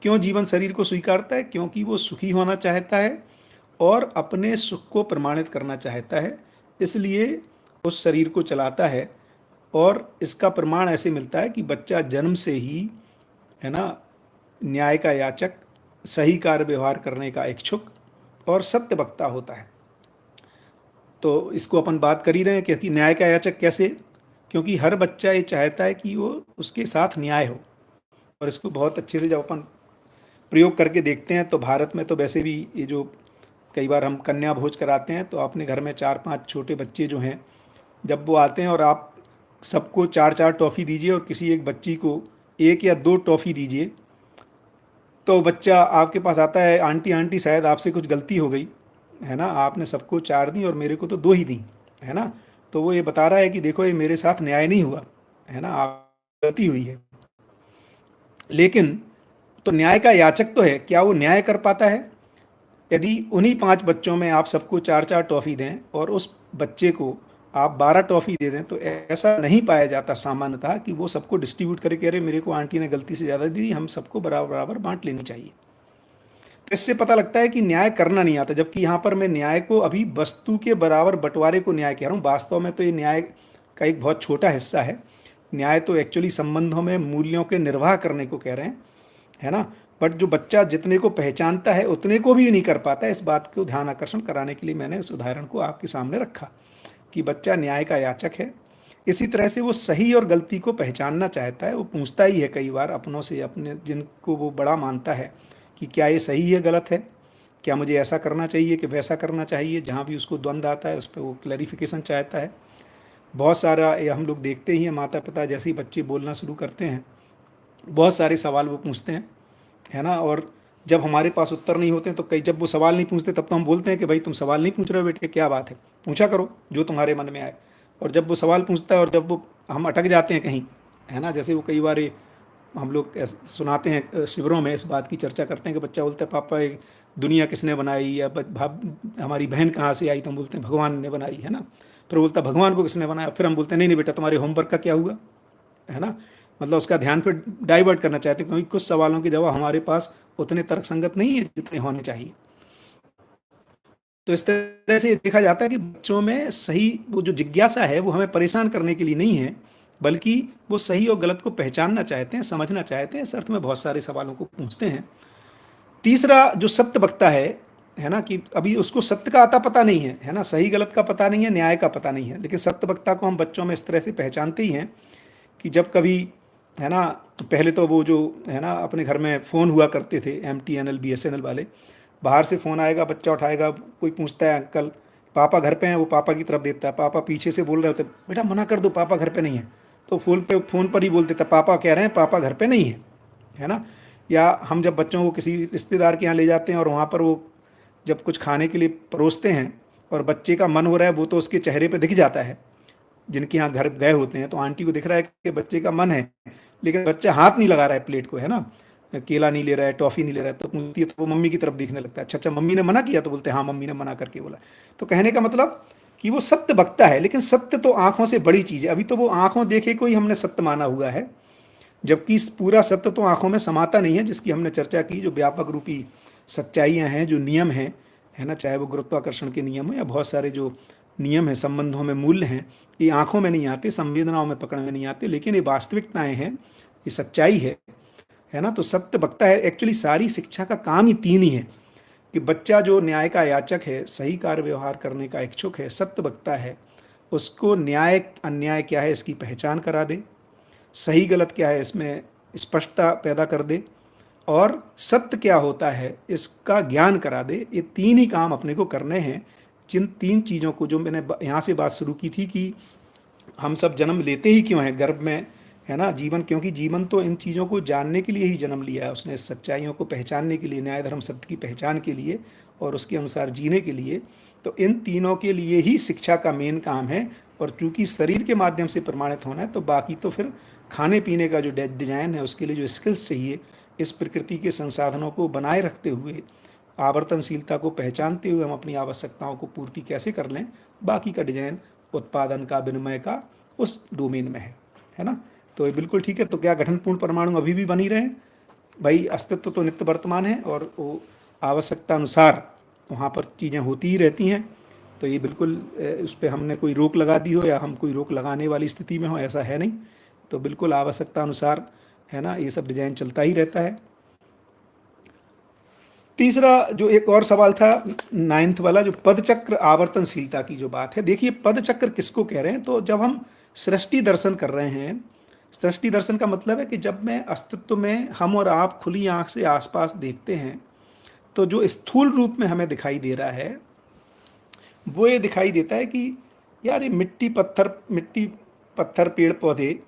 क्यों जीवन शरीर को स्वीकारता है? क्योंकि वो सुखी होना चाहता है और अपने सुख को प्रमाणित करना चाहता है, इसलिए उस शरीर को चलाता है। और इसका प्रमाण ऐसे मिलता है कि बच्चा जन्म से ही, है ना, न्याय का याचक, सही कार्य व्यवहार करने का इच्छुक और सत्य वक्ता होता है। तो इसको अपन बात कर ही रहे हैं कि न्याय का याचक कैसे, क्योंकि हर बच्चा ये चाहता है कि वो उसके साथ न्याय हो। और इसको बहुत अच्छे से जब अपन प्रयोग करके देखते हैं तो भारत में तो वैसे भी ये जो कई बार हम कन्या भोज कराते हैं, तो अपने घर में 4-5 छोटे बच्चे जो हैं, जब वो आते हैं और आप सबको 4-4 टॉफ़ी दीजिए और किसी एक बच्ची को 1 या 2 टॉफ़ी दीजिए, तो बच्चा आपके पास आता है, आंटी आंटी शायद आपसे कुछ गलती हो गई, है ना, आपने सबको 4 दी और मेरे को तो 2 ही दी, है ना। तो वो ये बता रहा है कि देखो ये मेरे साथ न्याय नहीं हुआ, है ना, आप गलती हुई है। लेकिन तो न्याय का याचक तो है, क्या वो न्याय कर पाता है? यदि उन्हीं 5 बच्चों में आप सबको 4-4 टॉफ़ी दें और उस बच्चे को आप 12 टॉफ़ी दे दें, तो ऐसा नहीं पाया जाता सामान्यतः कि वो सबको डिस्ट्रीब्यूट करके कह रहे मेरे को आंटी ने गलती से ज़्यादा दी, हम सबको बराबर बराबर बांट लेनी चाहिए। तो इससे पता लगता है कि न्याय करना नहीं आता, जबकि यहाँ पर मैं न्याय को अभी वस्तु के बराबर बंटवारे को न्याय कह रहा हूँ। वास्तव में तो ये न्याय का एक बहुत छोटा हिस्सा है। न्याय तो एक्चुअली संबंधों में मूल्यों के निर्वाह करने को कह रहे हैं, है ना। बट जो बच्चा जितने को पहचानता है उतने को भी नहीं कर पाता है। इस बात को ध्यान आकर्षण कराने के लिए मैंने इस उदाहरण को आपके सामने रखा कि बच्चा न्याय का याचक है। इसी तरह से वो सही और गलती को पहचानना चाहता है। वो पूछता ही है कई बार अपनों से, अपने जिनको वो बड़ा मानता है, कि क्या ये सही है, गलत है, क्या मुझे ऐसा करना चाहिए कि वैसा करना चाहिए। जहाँ भी उसको द्वंद्व आता है उस पर वो क्लैरिफिकेशन चाहता है। बहुत सारा ये हम लोग देखते ही हैं, माता पिता जैसे ही बच्चे बोलना शुरू करते हैं बहुत सारे सवाल वो पूछते हैं, है ना। और जब हमारे पास उत्तर नहीं होते हैं तो कई, जब वो सवाल नहीं पूछते तब तो हम बोलते हैं कि भाई तुम सवाल नहीं पूछ रहे हो बेटे, क्या बात है, पूछा करो जो तुम्हारे मन में आए। और जब वो सवाल पूछता है और जब वो हम अटक जाते हैं कहीं, है ना, जैसे वो कई बार हम लोग सुनाते हैं शिविरों में, इस बात की चर्चा करते हैं कि बच्चा बोलता है पापा ये दुनिया किसने बनाई, या हमारी बहन कहाँ से आई, तो हम बोलते हैं भगवान ने बनाई, है ना। फिर बोलता है भगवान को किसने बनाया, फिर हम बोलते हैं नहीं नहीं बेटा तुम्हारे होमवर्क का क्या हुआ, है ना। मतलब उसका ध्यान फिर डाइवर्ट करना चाहते हैं, क्योंकि कुछ सवालों के जवाब हमारे पास उतने तर्कसंगत नहीं है जितने होने चाहिए। तो इस तरह से देखा जाता है कि बच्चों में सही वो जो जिज्ञासा है वो हमें परेशान करने के लिए नहीं है, बल्कि वो सही और गलत को पहचानना चाहते हैं, समझना चाहते हैं, इस अर्थ में बहुत सारे सवालों को पूछते हैं। तीसरा जो सत्य बक्ता है ना, कि अभी उसको सत्य का आता पता नहीं है ना, सही गलत का पता नहीं है, न्याय का पता नहीं है, लेकिन सत्य बक्ता को हम बच्चों में इस तरह से पहचानते ही हैं कि जब कभी, है ना, पहले तो वो जो है ना अपने घर में फ़ोन हुआ करते थे MTNL BSNL वाले, बाहर से फ़ोन आएगा, बच्चा उठाएगा, कोई पूछता है अंकल पापा घर पे हैं, वो पापा की तरफ देखता है, पापा पीछे से बोल रहे होते बेटा मना कर दो पापा घर पे नहीं है, तो फ़ोन पर ही बोल देता पापा कह रहे हैं पापा घर पे नहीं है ना। या हम जब बच्चों को किसी रिश्तेदार के यहाँ ले जाते हैं और वहाँ पर वो जब कुछ खाने के लिए परोसते हैं और बच्चे का मन हो रहा है, वो तो उसके चेहरे पे दिख जाता है, जिनके यहाँ घर गए होते हैं तो आंटी को दिख रहा है कि बच्चे का मन है, लेकिन बच्चा हाथ नहीं लगा रहा है प्लेट को, है ना, केला नहीं ले रहा है, टॉफ़ी नहीं ले रहा है, तो पूछती है तो वो मम्मी की तरफ देखने लगता है, अच्छा अच्छा मम्मी ने मना किया, तो बोलते हैं हाँ मम्मी ने मना करके बोला। तो कहने का मतलब कि वो सत्य बकता है, लेकिन सत्य तो आंखों से बड़ी चीज़ है, अभी तो वो आंखों देखे को ही हमने सत्य माना हुआ है, जबकि इस पूरा सत्य तो आंखों में समाता नहीं है, जिसकी हमने चर्चा की, जो व्यापक रूपी सच्चाइयाँ हैं, जो नियम हैं, है ना, चाहे वो गुरुत्वाकर्षण के नियम हो या बहुत सारे जो नियम हैं, संबंधों में मूल्य हैं, ये आंखों में नहीं आते, संवेदनाओं में पकड़ में नहीं आते, लेकिन ये वास्तविकताएं हैं, ये सच्चाई है ना। तो सत्य बकता है, एक्चुअली सारी शिक्षा का काम ही तीन ही है कि बच्चा जो न्याय का याचक है, सही कार्य व्यवहार करने का इच्छुक है, सत्य बकता है, उसको न्याय अन्याय क्या है इसकी पहचान करा दे, सही गलत क्या है इसमें स्पष्टता पैदा कर दे, और सत्य क्या होता है इसका ज्ञान करा दे। ये तीन ही काम अपने को करने हैं। जिन तीन चीज़ों को, जो मैंने यहाँ से बात शुरू की थी कि हम सब जन्म लेते ही क्यों हैं गर्भ में, है ना, जीवन, क्योंकि जीवन तो इन चीज़ों को जानने के लिए ही जन्म लिया है उसने, सच्चाइयों को पहचानने के लिए, न्याय धर्म सत्य की पहचान के लिए और उसके अनुसार जीने के लिए। तो इन तीनों के लिए ही शिक्षा का मेन काम है। और चूंकि शरीर के माध्यम से प्रमाणित होना है, तो बाकी तो फिर खाने पीने का जो डिजाइन है, उसके लिए जो स्किल्स चाहिए, इस प्रकृति के संसाधनों को बनाए रखते हुए, आवर्तनशीलता को पहचानते हुए हम अपनी आवश्यकताओं को पूर्ति कैसे कर लें, बाकी का डिजाइन उत्पादन का, विनिमय का उस डोमेन में है ना। तो ये बिल्कुल ठीक है। तो क्या गठनपूर्ण परमाणु अभी भी बनी रहे? भाई अस्तित्व तो नित्य वर्तमान है और वो आवश्यकता अनुसार वहाँ पर चीज़ें होती ही रहती हैं। तो ये बिल्कुल उस पर हमने कोई रोक लगा दी हो या हम कोई रोक लगाने वाली स्थिति में हो, ऐसा है नहीं। तो बिल्कुल आवश्यकता अनुसार, है ना, ये सब डिजाइन चलता ही रहता है। तीसरा जो एक और सवाल था 9th वाला, जो पदचक्र आवर्तनशीलता की जो बात है, देखिए पदचक्र किसको कह रहे हैं? तो जब हम सृष्टि दर्शन कर रहे हैं, सृष्टि दर्शन का मतलब है कि जब मैं अस्तित्व में हम और आप खुली आंख से आसपास देखते हैं, तो जो स्थूल रूप में हमें दिखाई दे रहा है वो ये दिखाई देता है कि यार ये मिट्टी पत्थर पेड़ पौधे,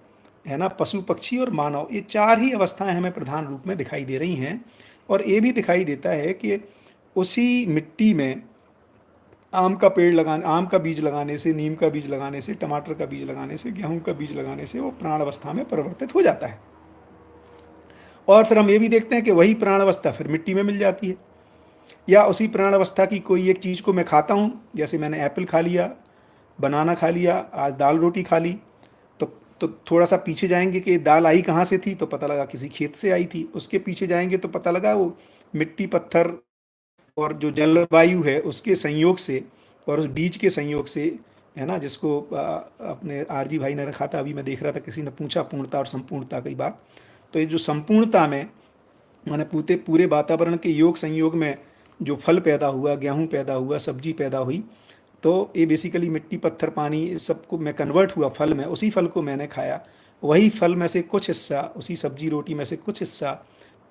है ना, पशु पक्षी और मानव, ये चार ही अवस्थाएं हमें प्रधान रूप में दिखाई दे रही हैं। और ये भी दिखाई देता है कि उसी मिट्टी में आम का बीज लगाने से, नीम का बीज लगाने से, टमाटर का बीज लगाने से, गेहूं का बीज लगाने से वो प्राण अवस्था में परिवर्तित हो जाता है। और फिर हम ये भी देखते हैं कि वही प्राण अवस्था फिर मिट्टी में मिल जाती है। या उसी प्राण अवस्था की कोई एक चीज़ को मैं खाता हूँ, जैसे मैंने एप्पल खा लिया, बनाना खा लिया, आज दाल रोटी खा ली, तो तो थोड़ा सा पीछे जाएंगे कि दाल आई कहाँ से थी, तो पता लगा किसी खेत से आई थी। उसके पीछे जाएंगे तो पता लगा वो मिट्टी पत्थर और जो जलवायु है उसके संयोग से और उस बीज के संयोग से, है ना, जिसको अपने RG भाई ने रखा था, अभी मैं देख रहा था किसी ने पूछा पूर्णता और संपूर्णता की बात। तो ये जो संपूर्णता में माने पूरे पूरे वातावरण के योग संयोग में जो फल पैदा हुआ, गेहूं पैदा हुआ, सब्जी पैदा हुई, तो ये बेसिकली मिट्टी पत्थर पानी इस सबको मैं कन्वर्ट हुआ फल में, उसी फल को मैंने खाया, वही फल में से कुछ हिस्सा, उसी सब्जी रोटी में से कुछ हिस्सा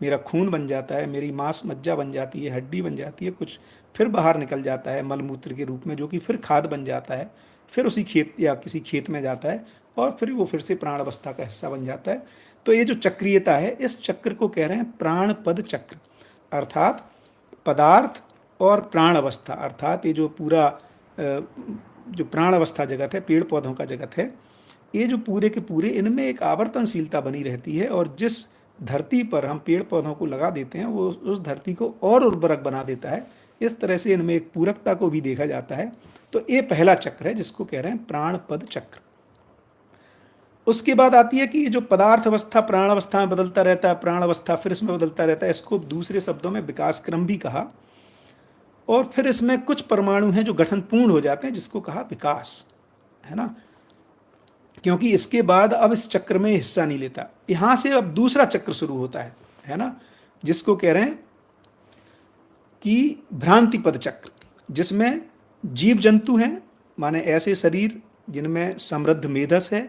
मेरा खून बन जाता है, मेरी मांस मज्जा बन जाती है, हड्डी बन जाती है, कुछ फिर बाहर निकल जाता है मलमूत्र के रूप में, जो कि फिर खाद बन जाता है, फिर उसी खेत या किसी खेत में जाता है और फिर वो फिर से प्राण अवस्था का हिस्सा बन जाता है। तो ये जो चक्रीयता है, इस चक्र को कह रहे हैं प्राण पद चक्र, अर्थात पदार्थ और प्राण अवस्था, अर्थात ये जो पूरा जो प्राण अवस्था जगत है, पेड़ पौधों का जगत है, ये जो पूरे के पूरे इनमें एक आवर्तनशीलता बनी रहती है, और जिस धरती पर हम पेड़ पौधों को लगा देते हैं वो उस धरती को और उर्वरक बना देता है। इस तरह से इनमें एक पूरकता को भी देखा जाता है। तो ये पहला चक्र है जिसको कह रहे हैं प्राण पद चक्र। उसके बाद आती है कि ये जो पदार्थ अवस्था प्राण अवस्था में बदलता रहता है, प्राण अवस्था फिर इसमें बदलता रहता है, इसको दूसरे शब्दों में विकास क्रम भी कहा। और फिर इसमें कुछ परमाणु हैं जो गठन पूर्ण हो जाते हैं, जिसको कहा विकास, है ना, क्योंकि इसके बाद अब इस चक्र में हिस्सा नहीं लेता। यहां से अब दूसरा चक्र शुरू होता है ना, जिसको कह रहे हैं कि भ्रांति पद चक्र, जिसमें जीव जंतु हैं, माने ऐसे शरीर जिनमें समृद्ध मेधस है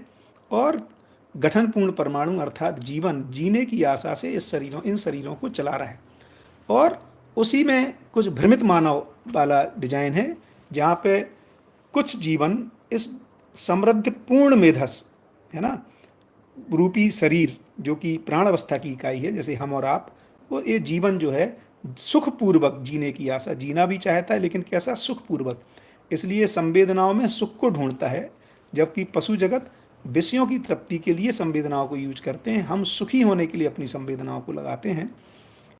और गठनपूर्ण परमाणु अर्थात जीवन जीने की आशा से इन शरीरों को चला रहा है। और उसी में कुछ भ्रमित मानव वाला डिजाइन है, जहाँ पे कुछ जीवन इस समृद्ध पूर्ण मेधस, है ना, रूपी शरीर जो कि प्राण अवस्था की इकाई है, जैसे हम और आप, वो ये जीवन जो है सुखपूर्वक जीने की आशा, जीना भी चाहता है लेकिन कैसा, सुखपूर्वक, इसलिए संवेदनाओं में सुख को ढूंढता है। जबकि पशु जगत विषयों की तृप्ति के लिए संवेदनाओं को यूज करते हैं, हम सुखी होने के लिए अपनी संवेदनाओं को लगाते हैं।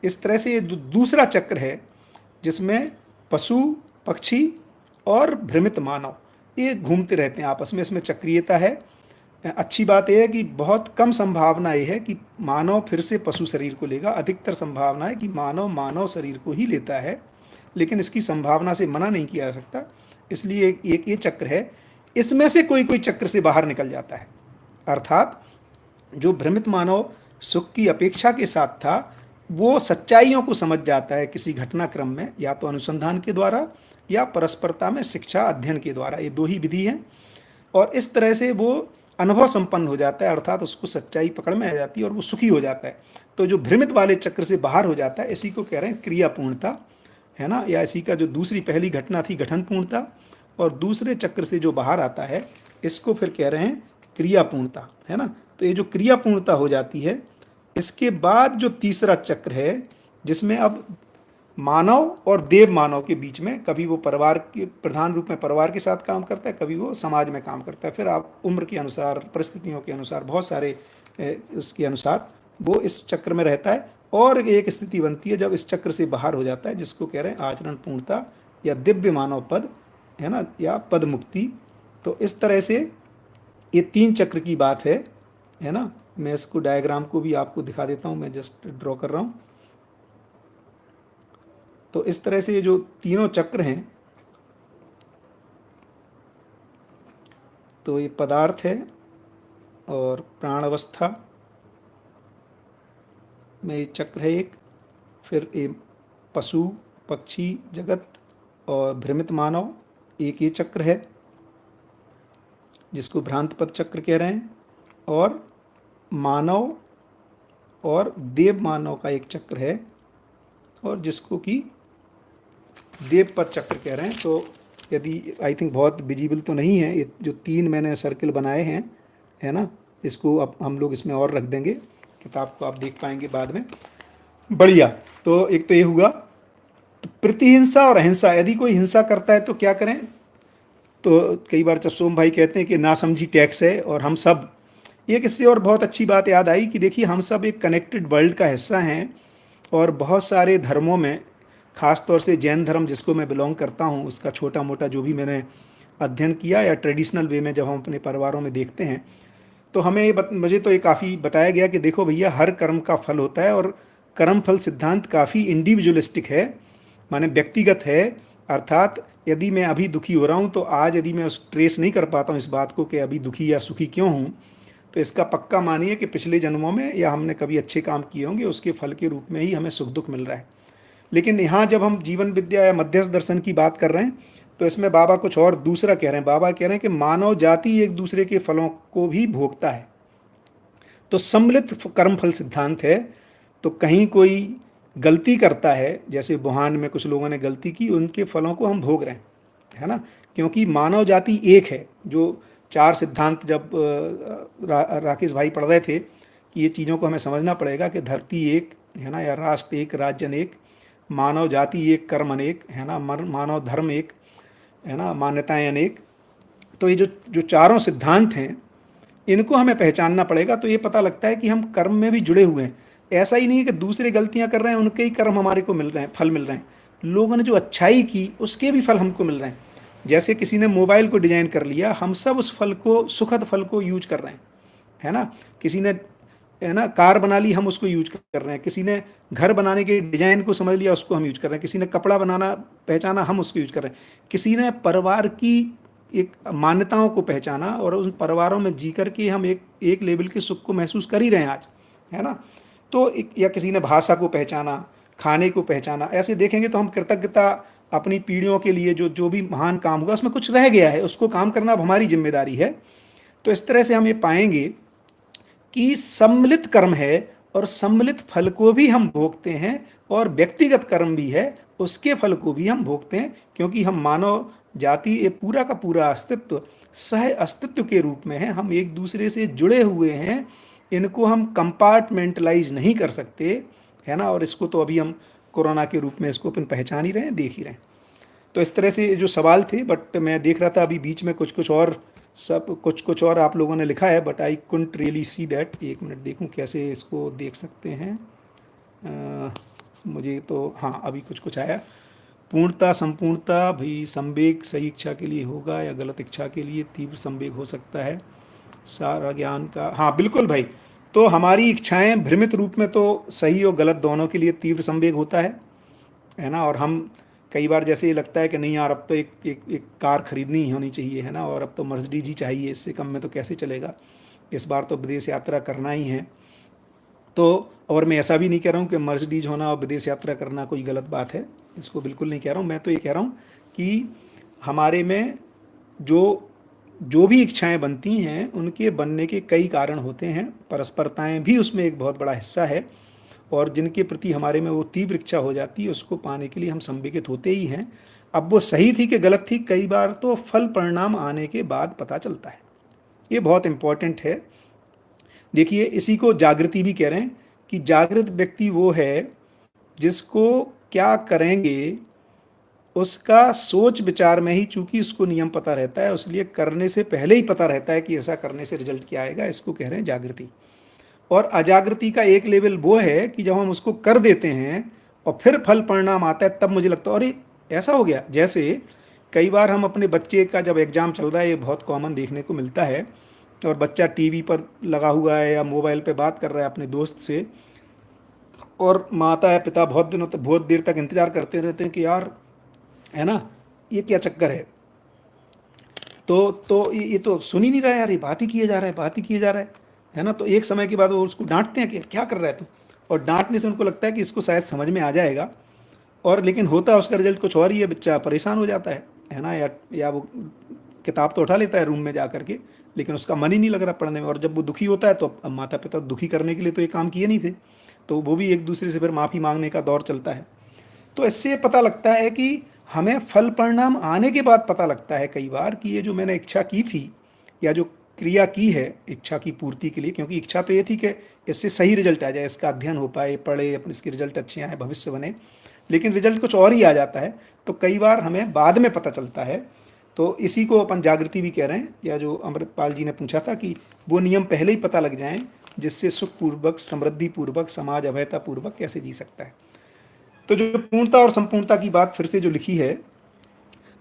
इस तरह से ये दूसरा चक्र है जिसमें पशु पक्षी और भ्रमित मानव ये घूमते रहते हैं आपस में, इसमें चक्रीयता है। अच्छी बात यह है कि बहुत कम संभावना ये है कि मानव फिर से पशु शरीर को लेगा, अधिकतर संभावना है कि मानव शरीर को ही लेता है, लेकिन इसकी संभावना से मना नहीं किया जा सकता। इसलिए एक ये चक्र है, इसमें से कोई कोई चक्र से बाहर निकल जाता है, अर्थात जो भ्रमित मानव सुख की अपेक्षा के साथ था, वो सच्चाइयों को समझ जाता है किसी घटनाक्रम में, या तो अनुसंधान के द्वारा या परस्परता में शिक्षा अध्ययन के द्वारा, ये दो ही विधि हैं। और इस तरह से वो अनुभव संपन्न हो जाता है, अर्थात उसको सच्चाई पकड़ में आ जाती है और वो सुखी हो जाता है। तो जो भ्रमित वाले चक्र से बाहर हो जाता है, इसी को कह रहे हैं क्रियापूर्णता, है ना, या इसी का जो दूसरी पहली घटना थी गठनपूर्णता, और दूसरे चक्र से जो बाहर आता है इसको फिर कह रहे हैं क्रियापूर्णता, है ना। तो ये जो क्रियापूर्णता हो जाती है, इसके बाद जो तीसरा चक्र है जिसमें अब मानव और देव मानव के बीच में, कभी वो परिवार के प्रधान रूप में परिवार के साथ काम करता है, कभी वो समाज में काम करता है, फिर आप उम्र के अनुसार, परिस्थितियों के अनुसार, बहुत सारे उसके अनुसार वो इस चक्र में रहता है। और एक स्थिति बनती है जब इस चक्र से बाहर हो जाता है, जिसको कह रहे हैं आचरण पूर्णता या दिव्य मानव पद, है ना, या पद मुक्ति। तो इस तरह से ये तीन चक्र की बात है ना। मैं इसको डायग्राम को भी आपको दिखा देता हूँ, मैं जस्ट ड्रॉ कर रहा हूँ। तो इस तरह से ये जो तीनों चक्र हैं, तो ये पदार्थ है और प्राण अवस्था में ये चक्र है एक, फिर ये पशु पक्षी जगत और भ्रमित मानव एक ये चक्र है जिसको भ्रांत पद चक्र कह रहे हैं, और मानव और देव मानव का एक चक्र है और जिसको कि देव पद चक्र कह रहे हैं। तो यदि आई थिंक बहुत विजिबल तो नहीं है, ये जो तीन मैंने सर्कल बनाए हैं, है ना, इसको अब हम लोग इसमें और रख देंगे, किताब को आप देख पाएंगे बाद में। बढ़िया। तो एक तो ये हुआ। तो प्रतिहिंसा और अहिंसा, यदि कोई हिंसा करता है तो क्या करें। तो कई बार सोम भाई कहते हैं कि नासमझी टैक्स है, और हम सब, एक इससे और बहुत अच्छी बात याद आई कि देखिए हम सब एक कनेक्टेड वर्ल्ड का हिस्सा हैं, और बहुत सारे धर्मों में, ख़ास तौर से जैन धर्म जिसको मैं बिलोंग करता हूँ, उसका छोटा मोटा जो भी मैंने अध्ययन किया, या ट्रेडिशनल वे में जब हम अपने परिवारों में देखते हैं, तो हमें मुझे तो ये काफ़ी बताया गया कि देखो भैया, हर कर्म का फल होता है, और कर्म फल सिद्धांत काफ़ी इंडिविजुअलिस्टिक है, माने व्यक्तिगत है। अर्थात यदि मैं अभी दुखी हो रहा हूँ, तो आज यदि मैं ट्रेस नहीं कर पाता हूँ इस बात को कि अभी दुखी या सुखी क्यों हूँ, तो इसका पक्का मानिए कि पिछले जन्मों में या हमने कभी अच्छे काम किए होंगे, उसके फल के रूप में ही हमें सुख दुख मिल रहा है। लेकिन यहाँ जब हम जीवन विद्या या मध्यस्थ दर्शन की बात कर रहे हैं, तो इसमें बाबा कुछ और दूसरा कह रहे हैं। बाबा कह रहे हैं कि मानव जाति एक दूसरे के फलों को भी भोगता है, तो सम्मिलित कर्मफल सिद्धांत है। तो कहीं कोई गलती करता है, जैसे वुहान में कुछ लोगों ने गलती की, उनके फलों को हम भोग रहे हैं, है ना, क्योंकि मानव जाति एक है। जो चार सिद्धांत जब राकेश भाई पढ़ रहे थे, कि ये चीज़ों को हमें समझना पड़ेगा कि धरती एक है ना, या राष्ट्र एक, राज्य अनेक, मानव जाति एक, कर्म अनेक है ना, मानव धर्म एक है ना, मान्यताएं अनेक। तो ये जो जो चारों सिद्धांत हैं, इनको हमें पहचानना पड़ेगा। तो ये पता लगता है कि हम कर्म में भी जुड़े हुए हैं। ऐसा ही नहीं है कि दूसरे गलतियां कर रहे हैं उनके ही कर्म हमारे को मिल रहे हैं, फल मिल रहे हैं। लोगों ने जो अच्छाई की उसके भी फल हमको मिल रहे हैं। जैसे किसी ने मोबाइल को डिजाइन कर लिया, हम सब उस फल को, सुखद फल को यूज कर रहे हैं, है ना। किसी ने है ना कार बना ली, हम उसको यूज कर रहे हैं। किसी ने घर बनाने के डिजाइन को समझ लिया, उसको हम यूज कर रहे हैं। किसी ने कपड़ा बनाना पहचाना, हम उसको यूज कर रहे हैं। किसी ने परिवार की एक मान्यताओं को पहचाना और उन परिवारों में जी करके हम एक एक लेवल के सुख को महसूस कर ही रहे हैं आज, है ना। तो या किसी ने भाषा को पहचाना, खाने को पहचाना। ऐसे देखेंगे तो हम कृतज्ञता, अपनी पीढ़ियों के लिए जो जो भी महान काम हुआ उसमें कुछ रह गया है, उसको काम करना अब हमारी जिम्मेदारी है। तो इस तरह से हम ये पाएंगे कि सम्मिलित कर्म है और सम्मिलित फल को भी हम भोगते हैं, और व्यक्तिगत कर्म भी है, उसके फल को भी हम भोगते हैं। क्योंकि हम मानव जाति, ये पूरा का पूरा अस्तित्व सह अस्तित्व के रूप में है। हम एक दूसरे से जुड़े हुए हैं, इनको हम कंपार्टमेंटलाइज नहीं कर सकते, है ना। और इसको तो अभी हम कोरोना के रूप में इसको अपन पहचान ही रहे हैं, देख ही रहे हैं। तो इस तरह से जो सवाल थे, बट मैं देख रहा था अभी बीच में कुछ कुछ और, सब कुछ कुछ और आप लोगों ने लिखा है, but I कुंट really see that. एक मिनट देखूं कैसे इसको देख सकते हैं। मुझे तो हाँ, अभी कुछ कुछ आया। पूर्णता संपूर्णता भी संवेग सही इच्छा के लिए होगा या गलत इच्छा के लिए तीव्र संवेग हो सकता है। सारा ज्ञान का, हाँ बिल्कुल भाई। तो हमारी इच्छाएं भ्रमित रूप में तो सही और गलत दोनों के लिए तीव्र संवेग होता है ना। और हम कई बार जैसे ये लगता है कि नहीं यार, अब तो एक कार खरीदनी ही होनी चाहिए, है ना, और अब तो मर्सिडीज ही चाहिए, इससे कम में तो कैसे चलेगा, इस बार तो विदेश यात्रा करना ही है। तो और मैं ऐसा भी नहीं कह रहा हूँ कि मर्सिडीज होना और विदेश यात्रा करना कोई गलत बात है, इसको बिल्कुल नहीं कह रहा हूँ। मैं तो ये कह रहा हूँ कि हमारे में जो जो भी इच्छाएं बनती हैं, उनके बनने के कई कारण होते हैं। परस्परताएं भी उसमें एक बहुत बड़ा हिस्सा है, और जिनके प्रति हमारे में वो तीव्र इच्छा हो जाती है, उसको पाने के लिए हम संवेगित होते ही हैं। अब वो सही थी कि गलत थी, कई बार तो फल परिणाम आने के बाद पता चलता है। ये बहुत इंपॉर्टेंट है। देखिए, इसी को जागृति भी कह रहे हैं, कि जागृत व्यक्ति वो है जिसको क्या करेंगे उसका सोच विचार में ही, चूंकि उसको नियम पता रहता है, इसलिए करने से पहले ही पता रहता है कि ऐसा करने से रिजल्ट क्या आएगा। इसको कह रहे हैं जागृति। और अजागृति का एक लेवल वो है कि जब हम उसको कर देते हैं और फिर फल परिणाम आता है, तब मुझे लगता है अरे ऐसा हो गया। जैसे कई बार हम अपने बच्चे का जब एग्ज़ाम चल रहा है, ये बहुत कॉमन देखने को मिलता है, और बच्चा टीवी पर लगा हुआ है या मोबाइल पे बात कर रहा है अपने दोस्त से, और माता या पिता बहुत दिनों तक, बहुत देर तक इंतजार करते रहते हैं कि यार, है ना, ये क्या चक्कर है। तो ये तो सुन ही नहीं रहा है यार, ये बात ही किए जा रहा है, बात ही किए जा रहा है ना। तो एक समय के बाद वो उसको डांटते हैं कि क्या कर रहा है तू, और डांटने से उनको लगता है कि इसको शायद समझ में आ जाएगा, और लेकिन होता है उसका रिजल्ट कुछ और ही है। बच्चा परेशान हो जाता है ना, या वो किताब तो उठा लेता है रूम में जा करके, लेकिन उसका मन ही नहीं लग रहा पढ़ने में। और जब वो दुखी होता है, तो अब माता पिता दुखी करने के लिए तो ये काम किए नहीं थे, तो वो भी एक दूसरे से फिर माफ़ी मांगने का दौर चलता है। तो इससे पता लगता है कि हमें फल परिणाम आने के बाद पता लगता है कई बार कि ये जो मैंने इच्छा की थी, या जो क्रिया की है इच्छा की पूर्ति के लिए, क्योंकि इच्छा तो ये थी कि इससे सही रिजल्ट आ जाए, इसका अध्ययन हो पाए, पढ़े, अपने इसके रिजल्ट अच्छे आए, भविष्य बने, लेकिन रिजल्ट कुछ और ही आ जाता है। तो कई बार हमें बाद में पता चलता है। तो इसी को अपन जागृति भी कह रहे हैं, या जो अमृतपाल जी ने पूछा था कि वो नियम पहले ही पता लग जाएं, जिससे सुखपूर्वक, समृद्धिपूर्वक, समाज अभयतापूर्वक कैसे जी सकता है। तो जो पूर्णता और संपूर्णता की बात फिर से जो लिखी है,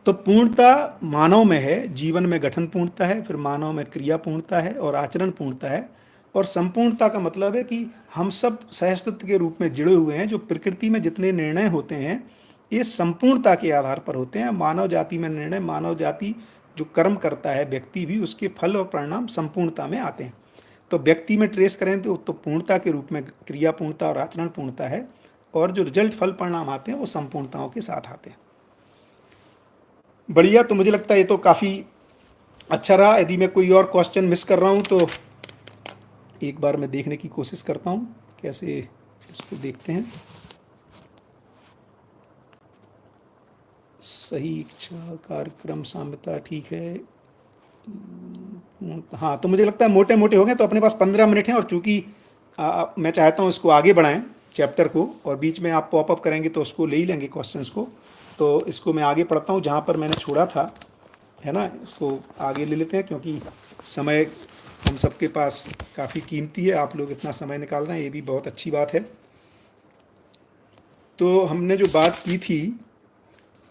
तो पूर्णता मानव में है, जीवन में गठन पूर्णता है, फिर मानव में क्रिया पूर्णता है और आचरण पूर्णता है। और संपूर्णता का मतलब है कि हम सब सहअस्तित्व के रूप में जुड़े हुए हैं। जो प्रकृति में जितने निर्णय होते हैं, ये संपूर्णता के आधार पर होते हैं। मानव जाति में निर्णय, मानव जाति जो कर्म करता है, व्यक्ति भी, उसके फल और परिणाम संपूर्णता में आते हैं। तो व्यक्ति में ट्रेस करें तो पूर्णता के रूप में क्रिया पूर्णता और आचरण पूर्णता है, और जो रिजल्ट फल परिणाम आते हैं वो संपूर्णताओं के साथ आते हैं। बढ़िया। तो मुझे लगता है ये तो काफ़ी अच्छा रहा। यदि मैं कोई और क्वेश्चन मिस कर रहा हूँ तो एक बार मैं देखने की कोशिश करता हूँ कैसे इसको देखते हैं। सही इच्छा, कार्यक्रम, साम्यता, ठीक है। हाँ, तो मुझे लगता है मोटे मोटे हो गए। तो अपने पास 15 मिनट हैं, और चूंकि मैं चाहता हूँ इसको आगे बढ़ाएं चैप्टर को, और बीच में आप पॉपअप करेंगे तो उसको ले ही लेंगे क्वेश्चंस को। तो इसको मैं आगे पढ़ता हूँ जहाँ पर मैंने छोड़ा था, है ना। इसको आगे ले लेते हैं क्योंकि समय हम सबके पास काफ़ी कीमती है, आप लोग इतना समय निकाल रहे हैं, ये भी बहुत अच्छी बात है। तो हमने जो बात की थी,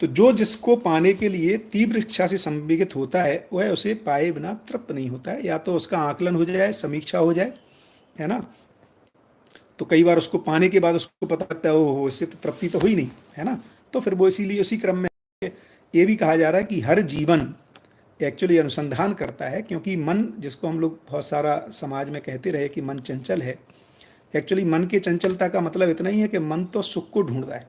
तो जो जिसको पाने के लिए तीव्र इच्छा से संवेगित होता है वह उसे पाए बिना तृप्त नहीं होता है। या तो उसका आकलन हो जाए, समीक्षा हो जाए, है ना। तो कई बार उसको पाने के बाद उसको पता लगता है ओहो इससे तो तृप्ति तो हुई नहीं, है ना। तो फिर वो इसीलिए उसी क्रम में ये भी कहा जा रहा है कि हर जीवन एक्चुअली अनुसंधान करता है, क्योंकि मन, जिसको हम लोग बहुत सारा समाज में कहते रहे कि मन चंचल है, एक्चुअली मन की चंचलता का मतलब इतना ही है कि मन तो सुख को ढूंढ रहा है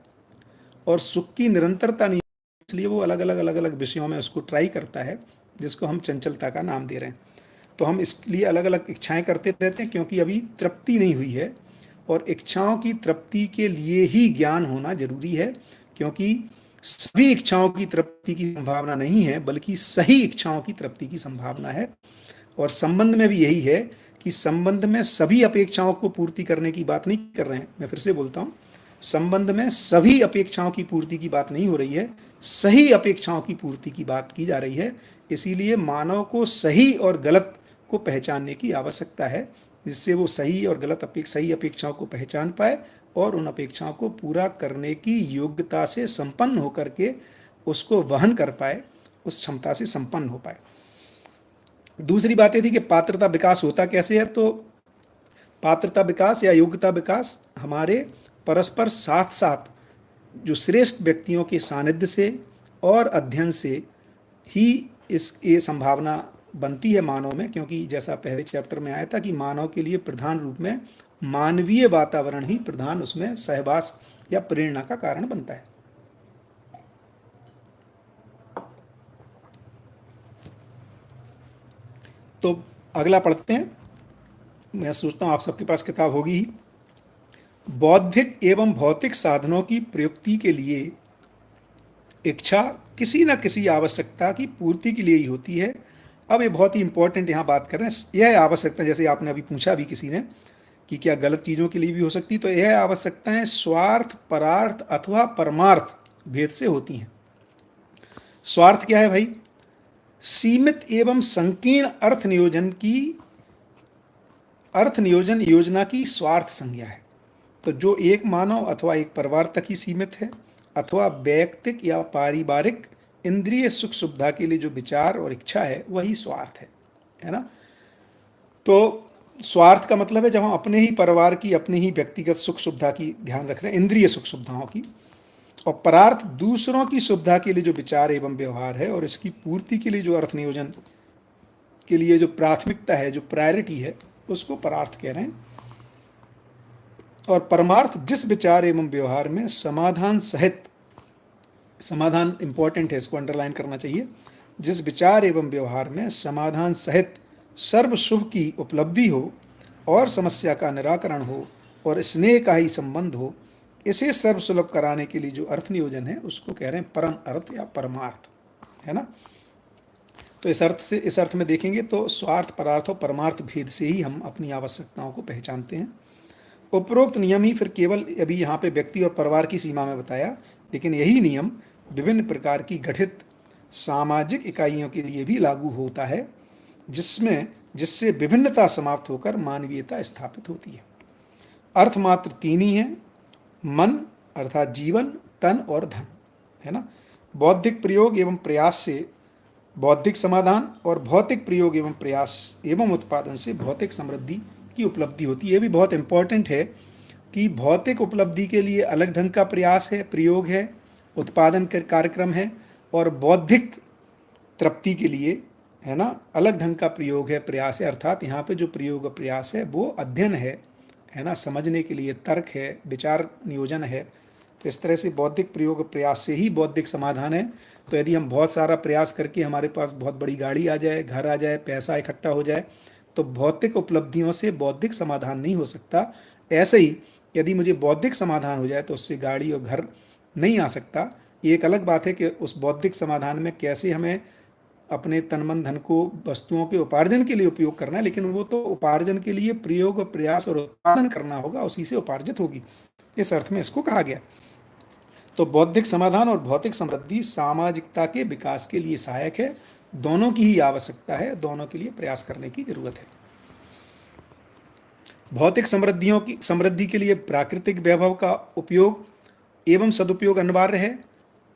और सुख की निरंतरता नहीं, इसलिए वो अलग अलग विषयों में उसको ट्राई करता है, जिसको हम चंचलता का नाम दे रहे हैं। तो हम इसलिए अलग अलग इच्छाएं करते रहते हैं क्योंकि अभी तृप्ति नहीं हुई है, और इच्छाओं की तृप्ति के लिए ही ज्ञान होना जरूरी है, क्योंकि सभी इच्छाओं की तृप्ति की संभावना नहीं है, बल्कि सही इच्छाओं की तृप्ति की संभावना है। और संबंध में भी यही है कि संबंध में सभी अपेक्षाओं को पूर्ति करने की बात नहीं कर रहे हैं। मैं फिर से बोलता हूँ, संबंध में सभी अपेक्षाओं की पूर्ति की बात नहीं हो रही है, सही अपेक्षाओं की पूर्ति की बात की जा रही है। इसीलिए मानव को सही और गलत को पहचानने की आवश्यकता है, जिससे वो सही और गलत सही अपेक्षाओं को पहचान पाए और उन अपेक्षाओं को पूरा करने की योग्यता से संपन्न होकर के उसको वहन कर पाए, उस क्षमता से संपन्न हो पाए। दूसरी बात ये थी कि पात्रता विकास होता कैसे है। तो पात्रता विकास या योग्यता विकास हमारे परस्पर साथ साथ जो श्रेष्ठ व्यक्तियों के सानिध्य से और अध्ययन से ही ये संभावना बनती है मानव में, क्योंकि जैसा पहले चैप्टर में आया था कि मानव के लिए प्रधान रूप में मानवीय वातावरण ही प्रधान उसमें सहवास या प्रेरणा का कारण बनता है। तो अगला पढ़ते हैं। मैं सोचता हूँ आप सबके पास किताब होगी ही। बौद्धिक एवं भौतिक साधनों की प्रयुक्ति के लिए इच्छा किसी न किसी आवश्यकता की पूर्ति के लिए ही होती है। अब ये बहुत ही इंपॉर्टेंट यहाँ बात कर रहे हैं, यह आवश्यकता, जैसे आपने अभी पूछा भी किसी ने कि क्या गलत चीज़ों के लिए भी हो सकती, तो यह आवश्यकताएं स्वार्थ, परार्थ अथवा परमार्थ भेद से होती हैं। स्वार्थ क्या है भाई? सीमित एवं संकीर्ण अर्थ नियोजन योजना की स्वार्थ संज्ञा है। तो जो एक मानव अथवा एक परिवार तक ही सीमित है, अथवा वैयक्तिक या पारिवारिक इंद्रिय सुख सुविधा के लिए जो विचार और इच्छा है, वही स्वार्थ है ना। तो स्वार्थ का मतलब है जब हम अपने ही परिवार की, अपनी ही व्यक्तिगत सुख सुविधा की ध्यान रख रहे हैं, इंद्रिय सुख सुविधाओं की। और परार्थ दूसरों की सुविधा के लिए जो विचार एवं व्यवहार है और इसकी पूर्ति के लिए जो अर्थ नियोजन के लिए जो प्राथमिकता है, जो प्रायोरिटी है, उसको परार्थ कह रहे हैं। और परमार्थ जिस विचार एवं व्यवहार में समाधान सहित, समाधान इंपॉर्टेंट है, इसको अंडरलाइन करना चाहिए, जिस विचार एवं व्यवहार में समाधान सहित सर्व शुभ की उपलब्धि हो और समस्या का निराकरण हो और स्नेह का ही संबंध हो, इसे सर्वसुलभ कराने के लिए जो अर्थ नियोजन है उसको कह रहे हैं परम अर्थ या परमार्थ, है ना। तो इस अर्थ में देखेंगे तो स्वार्थ, परार्थ और परमार्थ भेद से ही हम अपनी आवश्यकताओं को पहचानते हैं। उपरोक्त नियम ही फिर केवल अभी यहाँ पे व्यक्ति और परिवार की सीमा में बताया, लेकिन यही नियम विभिन्न प्रकार की गठित सामाजिक इकाइयों के लिए भी लागू होता है, जिससे विभिन्नता समाप्त होकर मानवीयता स्थापित होती है। अर्थ मात्र तीन ही हैं, मन अर्थात जीवन, तन और धन, है ना। बौद्धिक प्रयोग एवं प्रयास से बौद्धिक समाधान और भौतिक प्रयोग एवं प्रयास एवं उत्पादन से भौतिक समृद्धि की उपलब्धि होती है। ये भी बहुत इंपॉर्टेंट है कि भौतिक उपलब्धि के लिए अलग ढंग का प्रयास है, प्रयोग है, उत्पादन का कार्यक्रम है, और बौद्धिक तृप्ति के लिए, है ना, अलग ढंग का प्रयोग है, प्रयास है। अर्थात यहाँ पे जो प्रयोग और प्रयास है वो अध्ययन है ना, समझने के लिए तर्क है, विचार नियोजन है। तो इस तरह से बौद्धिक प्रयोग प्रयास से ही बौद्धिक समाधान है। तो यदि हम बहुत सारा प्रयास करके हमारे पास बहुत बड़ी गाड़ी आ जाए, घर आ जाए, पैसा इकट्ठा हो जाए, तो भौतिक उपलब्धियों से बौद्धिक समाधान नहीं हो सकता। ऐसे ही यदि मुझे बौद्धिक समाधान हो जाए तो उससे गाड़ी और घर नहीं आ सकता। ये एक अलग बात है कि उस बौद्धिक समाधान में कैसे हमें अपने तन मन धन को वस्तुओं के उपार्जन के लिए उपयोग करना है, लेकिन वो तो उपार्जन के लिए प्रयोग और प्रयास और उत्पादन करना होगा, उसी से उपार्जित होगी। इस अर्थ में इसको कहा गया। तो बौद्धिक समाधान और भौतिक समृद्धि सामाजिकता के विकास के लिए सहायक है। दोनों की ही आवश्यकता है, दोनों के लिए प्रयास करने की जरूरत है। भौतिक समृद्धि के लिए प्राकृतिक वैभव का उपयोग एवं सदुपयोग अनिवार्य है।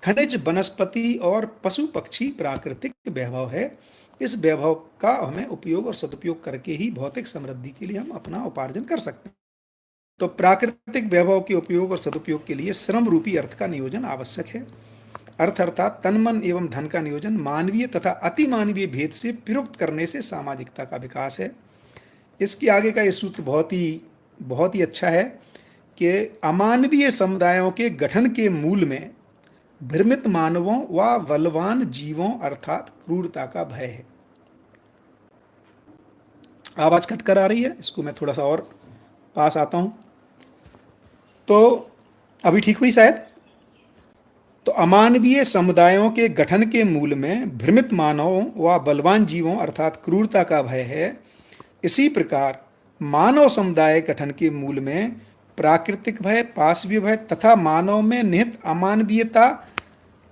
खनिज, वनस्पति और पशु पक्षी प्राकृतिक वैभव है। इस वैभव का हमें उपयोग और सदुपयोग करके ही भौतिक समृद्धि के लिए हम अपना उपार्जन कर सकते हैं। तो प्राकृतिक वैभव के उपयोग और सदुपयोग के लिए श्रम रूपी अर्थ का नियोजन आवश्यक है। अर्थ अर्थात तन मन एवं धन का नियोजन मानवीय तथा अति मानवीय भेद से प्रयुक्त करने से सामाजिकता का विकास है। इसके आगे का ये सूत्र बहुत ही अच्छा है कि अमानवीय समुदायों के गठन के मूल में भ्रमित मानवों व बलवान जीवों अर्थात क्रूरता का भय है। आवाज कट कर आ रही है, इसको मैं थोड़ा सा और पास आता हूं। तो अभी ठीक हुई शायद। तो अमानवीय समुदायों के गठन के मूल में भ्रमित मानवों व बलवान जीवों अर्थात क्रूरता का भय है। इसी प्रकार मानव समुदाय गठन के मूल में प्राकृतिक भय, पाशवीय भय तथा मानव में निहित अमानवीयता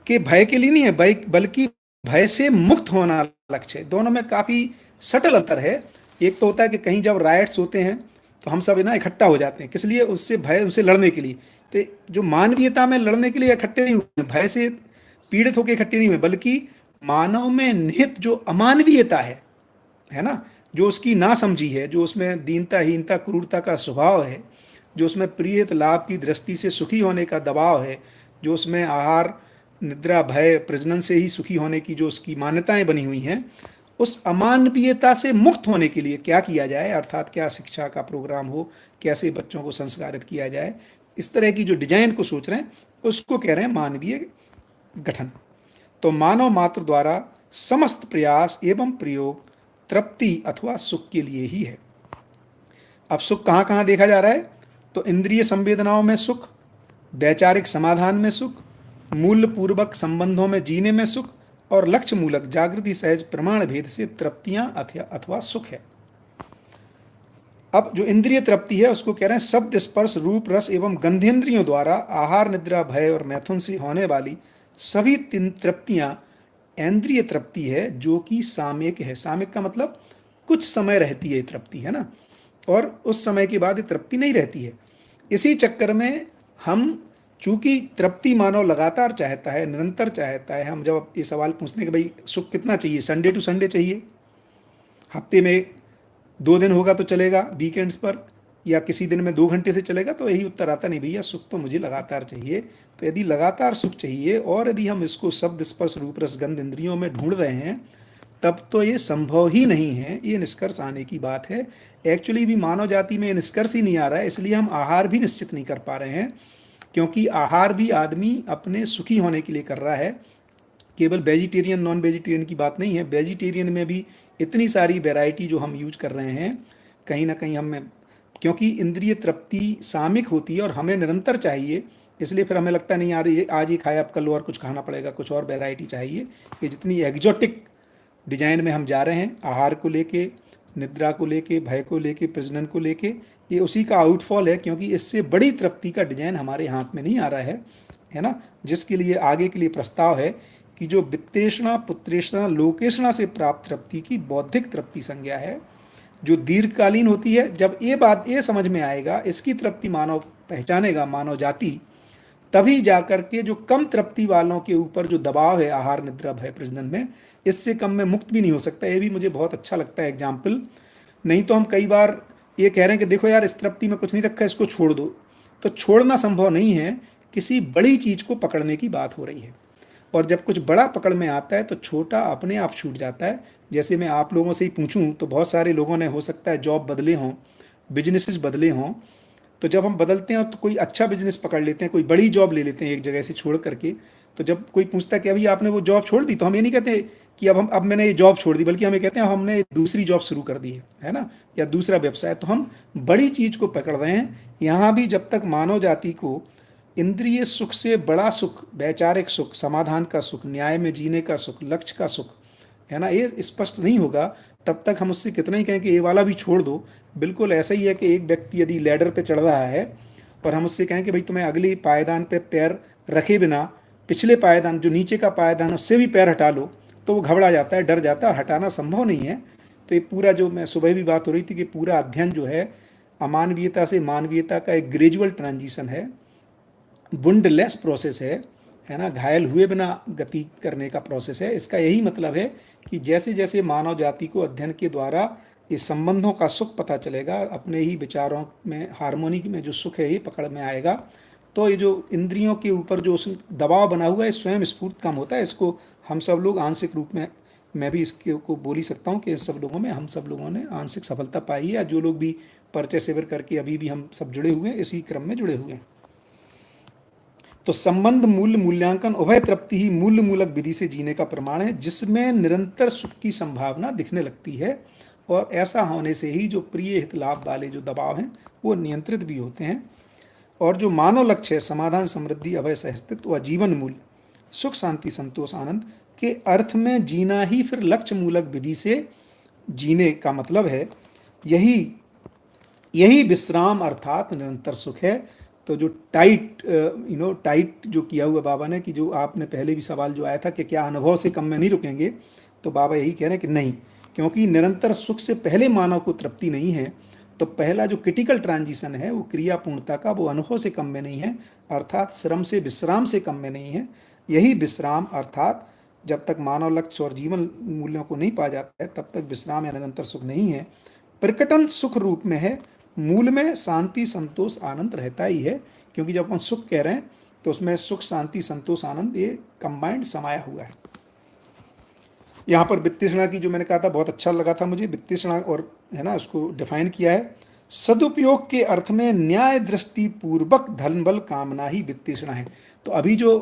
के भय के लिए नहीं है, बल्कि भय से मुक्त होना लक्ष्य है। दोनों में काफी सटल अंतर है। एक तो होता है कि कहीं जब राइट्स होते हैं तो हम सब ना इकट्ठा हो जाते हैं, किस लिए? उससे भय, उनसे लड़ने के लिए। तो जो मानवीयता में लड़ने के लिए इकट्ठे नहीं हुए, भय से पीड़ित होकर इकट्ठे नहीं हुए, बल्कि मानव में निहित जो अमानवीयता है ना, जो उसकी नासमझी है, जो उसमें दीनता, हीनता, क्रूरता का स्वभाव है, जो उसमें प्रियत लाभ की दृष्टि से सुखी होने का दबाव है, जो उसमें आहार, निद्रा, भय, प्रजनन से ही सुखी होने की जो उसकी मान्यताएं बनी हुई हैं, उस अमानवीयता से मुक्त होने के लिए क्या किया जाए, अर्थात क्या शिक्षा का प्रोग्राम हो, कैसे बच्चों को संस्कारित किया जाए, इस तरह की जो डिजाइन को सोच रहे हैं उसको कह रहे हैं मानवीय गठन। तो मानव मात्र द्वारा समस्त प्रयास एवं प्रयोग तृप्ति अथवा सुख के लिए ही है। अब सुख कहाँ कहाँ देखा जा रहा है? तो इंद्रिय संवेदनाओं में सुख, वैचारिक समाधान में सुख, मूल्य पूर्वक संबंधों में जीने में सुख और लक्ष्य मूलक जागृति सहज प्रमाण भेद से तृप्तियां अथवा सुख है। अब जो इंद्रिय तृप्ति है उसको कह रहे हैं शब्द, स्पर्श, रूप, रस एवं गंधेंद्रियों द्वारा आहार, निद्रा, भय और मैथुन से होने वाली सभी तीन तृप्तियां इंद्रिय तृप्ति है, जो कि सामयिक है। सामयिक का मतलब कुछ समय रहती है तृप्ति, है ना, और उस समय के बाद ये तृप्ति नहीं रहती है। इसी चक्कर में हम, चूंकि तृप्ति मानव लगातार चाहता है, निरंतर चाहता है, हम जब ये सवाल पूछते हैं कि भाई सुख कितना चाहिए, संडे टू संडे चाहिए, हफ्ते में 2 दिन होगा तो चलेगा, वीकेंड्स पर, या किसी दिन में 2 घंटे से चलेगा, तो यही उत्तर आता, नहीं भैया सुख तो मुझे लगातार चाहिए। तो यदि लगातार सुख चाहिए और यदि हम इसको शब्द, स्पर्श, रूप, रस, गंध इंद्रियों में ढूंढ रहे हैं, तब तो ये संभव ही नहीं है। ये निष्कर्ष आने की बात है। एक्चुअली भी मानव जाति में निष्कर्ष ही नहीं आ रहा है, इसलिए हम आहार भी निश्चित नहीं कर पा रहे हैं, क्योंकि आहार भी आदमी अपने सुखी होने के लिए कर रहा है। केवल वेजिटेरियन नॉन वेजिटेरियन की बात नहीं है, वेजिटेरियन में भी इतनी सारी वैरायटी जो हम यूज कर रहे हैं, कहीं ना कहीं हमें, क्योंकि इंद्रिय तृप्ति सामयिक होती है और हमें निरंतर चाहिए, इसलिए फिर हमें लगता नहीं यार ये आज ही खाया, अब कल और कुछ खाना पड़ेगा, कुछ और वैरायटी चाहिए। ये जितनी एग्जोटिक डिजाइन में हम जा रहे हैं, आहार को लेके, निद्रा को लेके, भय को लेके, प्रजनन को लेके, ये उसी का आउटफॉल है, क्योंकि इससे बड़ी तृप्ति का डिजाइन हमारे हाथ में नहीं आ रहा है ना, जिसके लिए आगे के लिए प्रस्ताव है कि जो वित्तेषणा, पुत्रेषणा, लोकेषणा से प्राप्त तृप्ति की बौद्धिक तृप्ति संज्ञा है, जो दीर्घकालीन होती है। जब ये समझ में आएगा, इसकी तृप्ति मानव पहचानेगा, मानव जाति, तभी जाकर के जो कम तृप्ति वालों के ऊपर जो दबाव है आहार, निद्रा, भय, प्रजनन में, इससे कम में मुक्त भी नहीं हो सकता। ये भी मुझे बहुत अच्छा लगता है एग्जाम्पल। नहीं तो हम कई बार ये कह रहे हैं कि देखो यार इस तृप्ति में कुछ नहीं रखा है, इसको छोड़ दो, तो छोड़ना संभव नहीं है, किसी बड़ी चीज को पकड़ने की बात हो रही है। और जब कुछ बड़ा पकड़ में आता है तो छोटा अपने आप छूट जाता है। जैसे मैं आप लोगों से ही पूछूं तो बहुत सारे लोगों ने हो सकता है जॉब बदले हों, बिजनेसेस बदले हों, तो जब हम बदलते हैं तो कोई अच्छा बिजनेस पकड़ लेते हैं, कोई बड़ी जॉब ले लेते हैं एक जगह से छोड़ करके। तो जब कोई पूछता है कि अभी आपने वो जॉब छोड़ दी, तो हम ये नहीं कहते कि अब मैंने ये जॉब छोड़ दी, बल्कि हम ये कहते हैं हमने दूसरी जॉब शुरू कर दी है ना, या दूसरा व्यवसाय। तो हम बड़ी चीज को पकड़ रहे हैं। यहाँ भी जब तक मानव जाति को इंद्रिय सुख से बड़ा सुख, वैचारिक सुख, समाधान का सुख, न्याय में जीने का सुख, लक्ष्य का सुख है ना, ये स्पष्ट नहीं होगा, तब तक हम उससे कितना ही कहें कि ये वाला भी छोड़ दो। बिल्कुल ऐसा ही है कि एक व्यक्ति यदि लैडर पे चढ़ रहा है और हम उससे कहें कि भाई तुम्हें अगली पायदान पे पैर रखे बिना पिछले पायदान, जो नीचे का पायदान है, उससे भी पैर हटा लो, तो वो घबरा जाता है, डर जाता है, हटाना संभव नहीं है। तो ये पूरा, जो मैं सुबह भी बात हो रही थी कि पूरा अध्ययन जो है अमानवीयता से मानवीयता का एक ग्रेजुअल ट्रांजिशन है, वुंडलेस प्रोसेस है ना, घायल हुए बिना गति करने का प्रोसेस है। इसका यही मतलब है कि जैसे जैसे मानव जाति को अध्ययन के द्वारा इस संबंधों का सुख पता चलेगा, अपने ही विचारों में हार्मोनी में जो सुख है ये पकड़ में आएगा, तो ये जो इंद्रियों के ऊपर जो दबाव बना हुआ है स्वयं स्फूर्त कम होता है। इसको हम सब लोग आंशिक रूप में, मैं भी इसके को बोल ही सकता हूँ कि इस सब लोगों में, हम सब लोगों ने आंशिक सफलता पाई है, या जो लोग भी परिचय शिविर करके अभी भी हम सब जुड़े हुए हैं, इसी क्रम में जुड़े हुए हैं। तो संबंध मूल्य मूल्यांकन उभय तृप्ति ही मूल्य मूलक विधि से जीने का प्रमाण है, जिसमें निरंतर सुख की संभावना दिखने लगती है, और ऐसा होने से ही जो प्रिय हित लाभ वाले जो दबाव हैं वो नियंत्रित भी होते हैं, और जो मानव लक्ष्य है समाधान समृद्धि अभय सहस्तित्व व जीवन मूल्य सुख शांति संतोष आनंद के अर्थ में जीना ही फिर लक्ष्य मूलक विधि से जीने का मतलब है। यही यही विश्राम अर्थात निरंतर सुख है। तो जो टाइट जो किया हुआ बाबा ने, कि जो आपने पहले भी सवाल जो आया था कि क्या अनुभव से कम में नहीं रुकेंगे, तो बाबा यही कह रहे हैं कि नहीं, क्योंकि निरंतर सुख से पहले मानव को तृप्ति नहीं है। तो पहला जो क्रिटिकल ट्रांजिशन है वो क्रिया पूर्णता का, वो अनुभव से कम में नहीं है, अर्थात श्रम से विश्राम से कम में नहीं है। यही विश्राम अर्थात जब तक मानव लक्ष्य और जीवन मूल्यों को नहीं पा जाता है तब तक विश्राम या निरंतर सुख नहीं है। प्रकटन सुख रूप में है, मूल में शांति संतोष आनंद रहता ही है, क्योंकि जब हम सुख कह रहे हैं तो उसमें सुख शांति संतोष आनंद ये कंबाइंड समाया हुआ है। यहाँ पर वित्तीषणा की जो मैंने कहा था बहुत अच्छा लगा था मुझे, वित्तीषणा और है ना उसको डिफाइन किया है, सदुपयोग के अर्थ में न्याय दृष्टि पूर्वक धन बल कामना ही वित्तीषणा है। तो अभी जो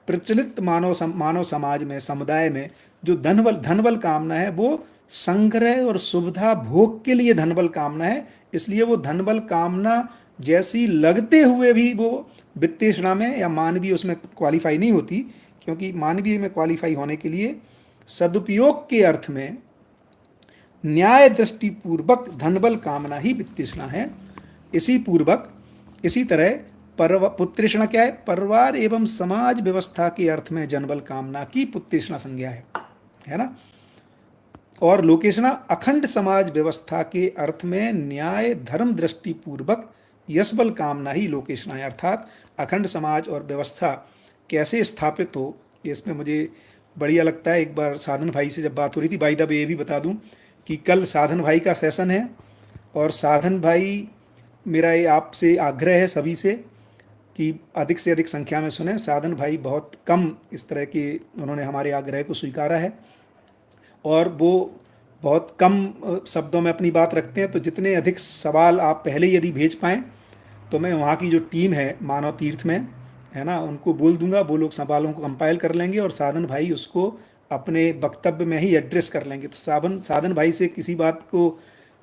प्रचलित मानव समाज में, समुदाय में जो धन बल कामना है वो संग्रह और सुविधा भोग के लिए धन बल कामना है, इसलिए वो धन बल कामना जैसी लगते हुए भी वो वित्तीषणा में या मानवीय उसमें क्वालिफाई नहीं होती, क्योंकि मानवीय में क्वालिफाई होने के लिए सदुपयोग के अर्थ में न्याय दृष्टि पूर्वक धनबल कामना ही वित्तीषणा है। इसी तरह पुत्रीषणा क्या है, परिवार एवं समाज व्यवस्था के अर्थ में जनबल कामना की पुत्रीषणा संज्ञा है ना। और लोकेषणा अखंड समाज व्यवस्था के अर्थ में न्याय धर्म दृष्टि पूर्वक यशबल कामना ही लोकेषणा है, अर्थात अखंड समाज और व्यवस्था कैसे स्थापित हो। इसमें मुझे बढ़िया लगता है, एक बार साधन भाई से जब बात हो रही थी, बाई द वे ये भी बता दूं कि कल साधन भाई का सेशन है, और साधन भाई मेरा ये आपसे आग्रह है सभी से कि अधिक से अधिक संख्या में सुने। साधन भाई बहुत कम इस तरह के उन्होंने हमारे आग्रह को स्वीकारा है, और वो बहुत कम शब्दों में अपनी बात रखते हैं। तो जितने अधिक सवाल आप पहले यदि भेज पाएँ तो मैं वहाँ की जो टीम है मानव तीर्थ में, है ना, उनको बोल दूंगा, वो लोग सवालों को कंपाइल कर लेंगे और साधन भाई उसको अपने वक्तव्य में ही एड्रेस कर लेंगे। तो साधन भाई से किसी बात को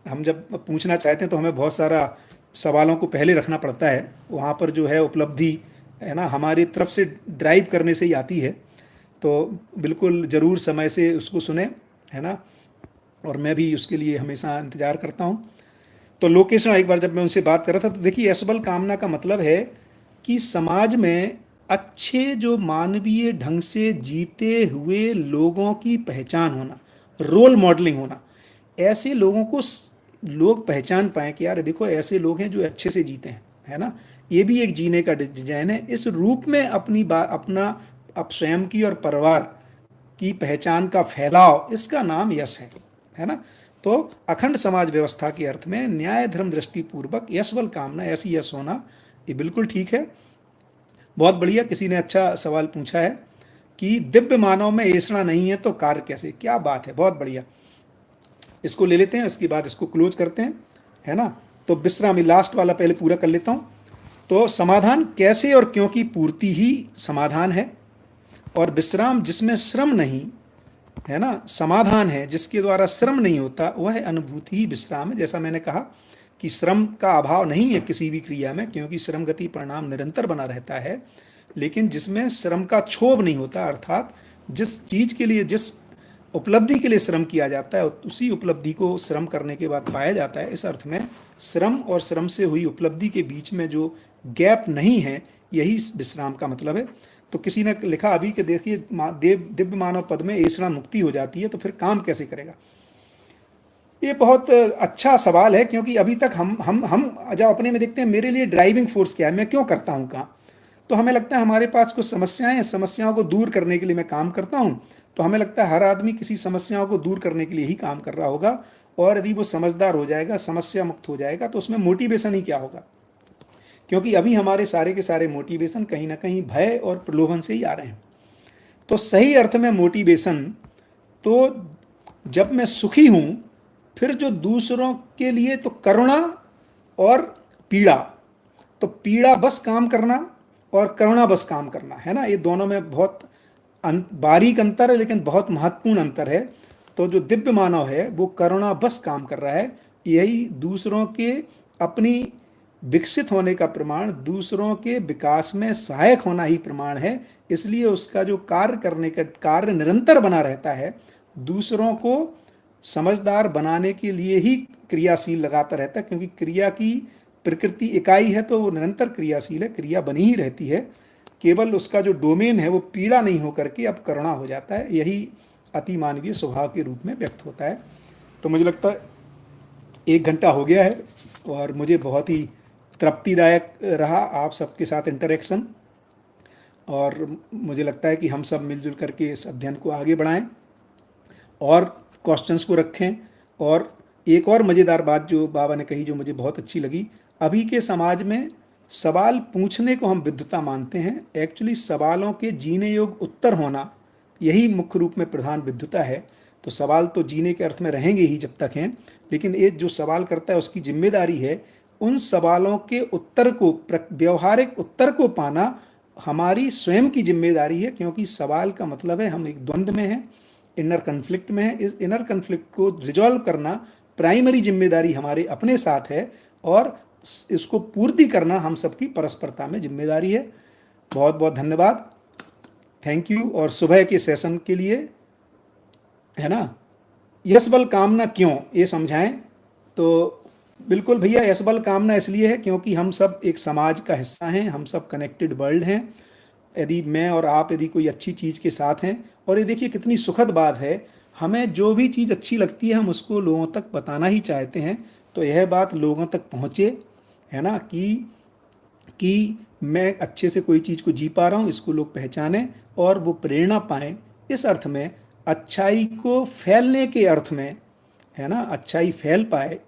हम जब पूछना चाहते हैं तो हमें बहुत सारा सवालों को पहले रखना पड़ता है, वहाँ पर जो है उपलब्धि है ना हमारी तरफ से ड्राइव करने से ही आती है। तो बिल्कुल ज़रूर समय से उसको सुने, है ना, और मैं भी उसके लिए हमेशा इंतज़ार करता हूँ। तो लोकेशन एक बार जब मैं उनसे बात कर रहा था तो देखिए, यशबल कामना का मतलब है कि समाज में अच्छे जो मानवीय ढंग से जीते हुए लोगों की पहचान होना, रोल मॉडलिंग होना, ऐसे लोगों को लोग पहचान पाएँ कि यार देखो ऐसे लोग हैं जो अच्छे से जीते हैं, है ना, ये भी एक जीने का डिजाइन है। इस रूप में अपना अब स्वयं की और परिवार की पहचान का फैलाव, इसका नाम यश है ना। तो अखंड समाज व्यवस्था के अर्थ में न्याय धर्म दृष्टि पूर्वक यशबल कामना, ऐसी यश होना, ये बिल्कुल ठीक है। बहुत बढ़िया, किसी ने अच्छा सवाल पूछा है कि दिव्य मानव में ऐसा नहीं है तो कार्य कैसे, क्या बात है, बहुत बढ़िया। इसको ले लेते हैं, इसके बाद इसको क्लोज करते हैं, है ना। तो विश्राम, लास्ट वाला पहले पूरा कर लेता हूँ। तो समाधान कैसे और क्यों की पूर्ति ही समाधान है, और विश्राम जिसमें श्रम नहीं, है ना, समाधान है जिसके द्वारा श्रम नहीं होता, वह अनुभूति ही विश्राम है। जैसा मैंने कहा कि श्रम का अभाव नहीं है किसी भी क्रिया में, क्योंकि श्रम गति परिणाम निरंतर बना रहता है, लेकिन जिसमें श्रम का क्षोभ नहीं होता, अर्थात जिस चीज़ के लिए, जिस उपलब्धि के लिए श्रम किया जाता है और उसी उपलब्धि को श्रम करने के बाद पाया जाता है। इस अर्थ में श्रम और श्रम से हुई उपलब्धि के बीच में जो गैप नहीं है, यही विश्राम का मतलब है। तो किसी ने लिखा अभी कि देखिए दिव्य मानव पद में ऐसा मुक्ति हो जाती है तो फिर काम कैसे करेगा। ये बहुत अच्छा सवाल है, क्योंकि अभी तक हम जब अपने में देखते हैं मेरे लिए ड्राइविंग फोर्स क्या है, मैं क्यों करता हूँ काम, तो हमें लगता है हमारे पास कुछ समस्याएं हैं, समस्याओं को दूर करने के लिए मैं काम करता हूँ। तो हमें लगता है हर आदमी किसी समस्याओं को दूर करने के लिए ही काम कर रहा होगा, और यदि वो समझदार हो जाएगा, समस्या मुक्त हो जाएगा, तो उसमें मोटिवेशन ही क्या होगा। क्योंकि अभी हमारे सारे के सारे मोटिवेशन कहीं ना कहीं भय और प्रलोभन से ही आ रहे हैं। तो सही अर्थ में मोटिवेशन, तो जब मैं सुखी हूं, फिर जो दूसरों के लिए तो करुणा और पीड़ा, तो पीड़ा बस काम करना और करुणा बस काम करना है ना, ये दोनों में बहुत बारीक अंतर है, लेकिन बहुत महत्वपूर्ण अंतर है। तो जो दिव्य मानव है वो करुणा बस काम कर रहा है, यही दूसरों के अपनी विकसित होने का प्रमाण, दूसरों के विकास में सहायक होना ही प्रमाण है। इसलिए उसका जो कार्य करने का कार्य निरंतर बना रहता है, दूसरों को समझदार बनाने के लिए ही क्रियाशील लगाता रहता है, क्योंकि क्रिया की प्रकृति इकाई है तो वो निरंतर क्रियाशील है, क्रिया बनी ही रहती है। केवल उसका जो डोमेन है वो पीड़ा नहीं होकर के अब करुणा हो जाता है, यही अति मानवीय स्वभाव के रूप में व्यक्त होता है। तो मुझे लगता है 1 घंटा हो गया है और मुझे बहुत ही तृप्तिदायक रहा आप सबके साथ इंटरेक्शन, और मुझे लगता है कि हम सब मिलजुल करके इस अध्ययन को आगे बढ़ाएं और क्वेश्चंस को रखें। और एक और मज़ेदार बात जो बाबा ने कही जो मुझे बहुत अच्छी लगी, अभी के समाज में सवाल पूछने को हम विद्वता मानते हैं, एक्चुअली सवालों के जीने योग्य उत्तर होना यही मुख्य रूप में प्रधान विद्वता है। तो सवाल तो जीने के अर्थ में रहेंगे ही जब तक हैं, लेकिन ये जो सवाल करता है उसकी जिम्मेदारी है उन सवालों के उत्तर को, व्यवहारिक उत्तर को पाना हमारी स्वयं की जिम्मेदारी है, क्योंकि सवाल का मतलब है हम एक द्वंद्व में हैं, इनर कन्फ्लिक्ट में है। इस इनर कन्फ्लिक्ट को रिजॉल्व करना प्राइमरी जिम्मेदारी हमारे अपने साथ है, और इसको पूर्ति करना हम सबकी परस्परता में जिम्मेदारी है। बहुत बहुत धन्यवाद, थैंक यू। और सुबह के सेशन के लिए है ना, यश बल कामना क्यों, ये समझाएं। तो बिल्कुल भैया, यश बल कामना इसलिए है क्योंकि हम सब एक समाज का हिस्सा हैं, हम सब कनेक्टेड वर्ल्ड हैं। यदि मैं और आप यदि कोई अच्छी चीज़ के साथ हैं, और ये देखिए कितनी सुखद बात है, हमें जो भी चीज़ अच्छी लगती है हम उसको लोगों तक बताना ही चाहते हैं। तो यह बात लोगों तक पहुँचे, है ना, कि मैं अच्छे से कोई चीज़ को जी पा रहा हूँ, इसको लोग पहचानें और वो प्रेरणा पाएँ। इस अर्थ में अच्छाई को फैलने के अर्थ में, है ना, अच्छाई फैल पाए,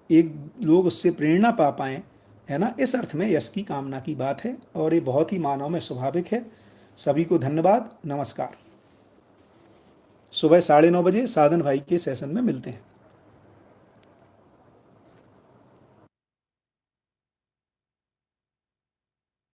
एक लोग उससे प्रेरणा पा पाएँ, है ना, इस अर्थ में यश की कामना की बात है, और ये बहुत ही मानव में स्वाभाविक है। सभी को धन्यवाद, नमस्कार। सुबह 9:30 बजे साधन भाई के सेशन में मिलते हैं।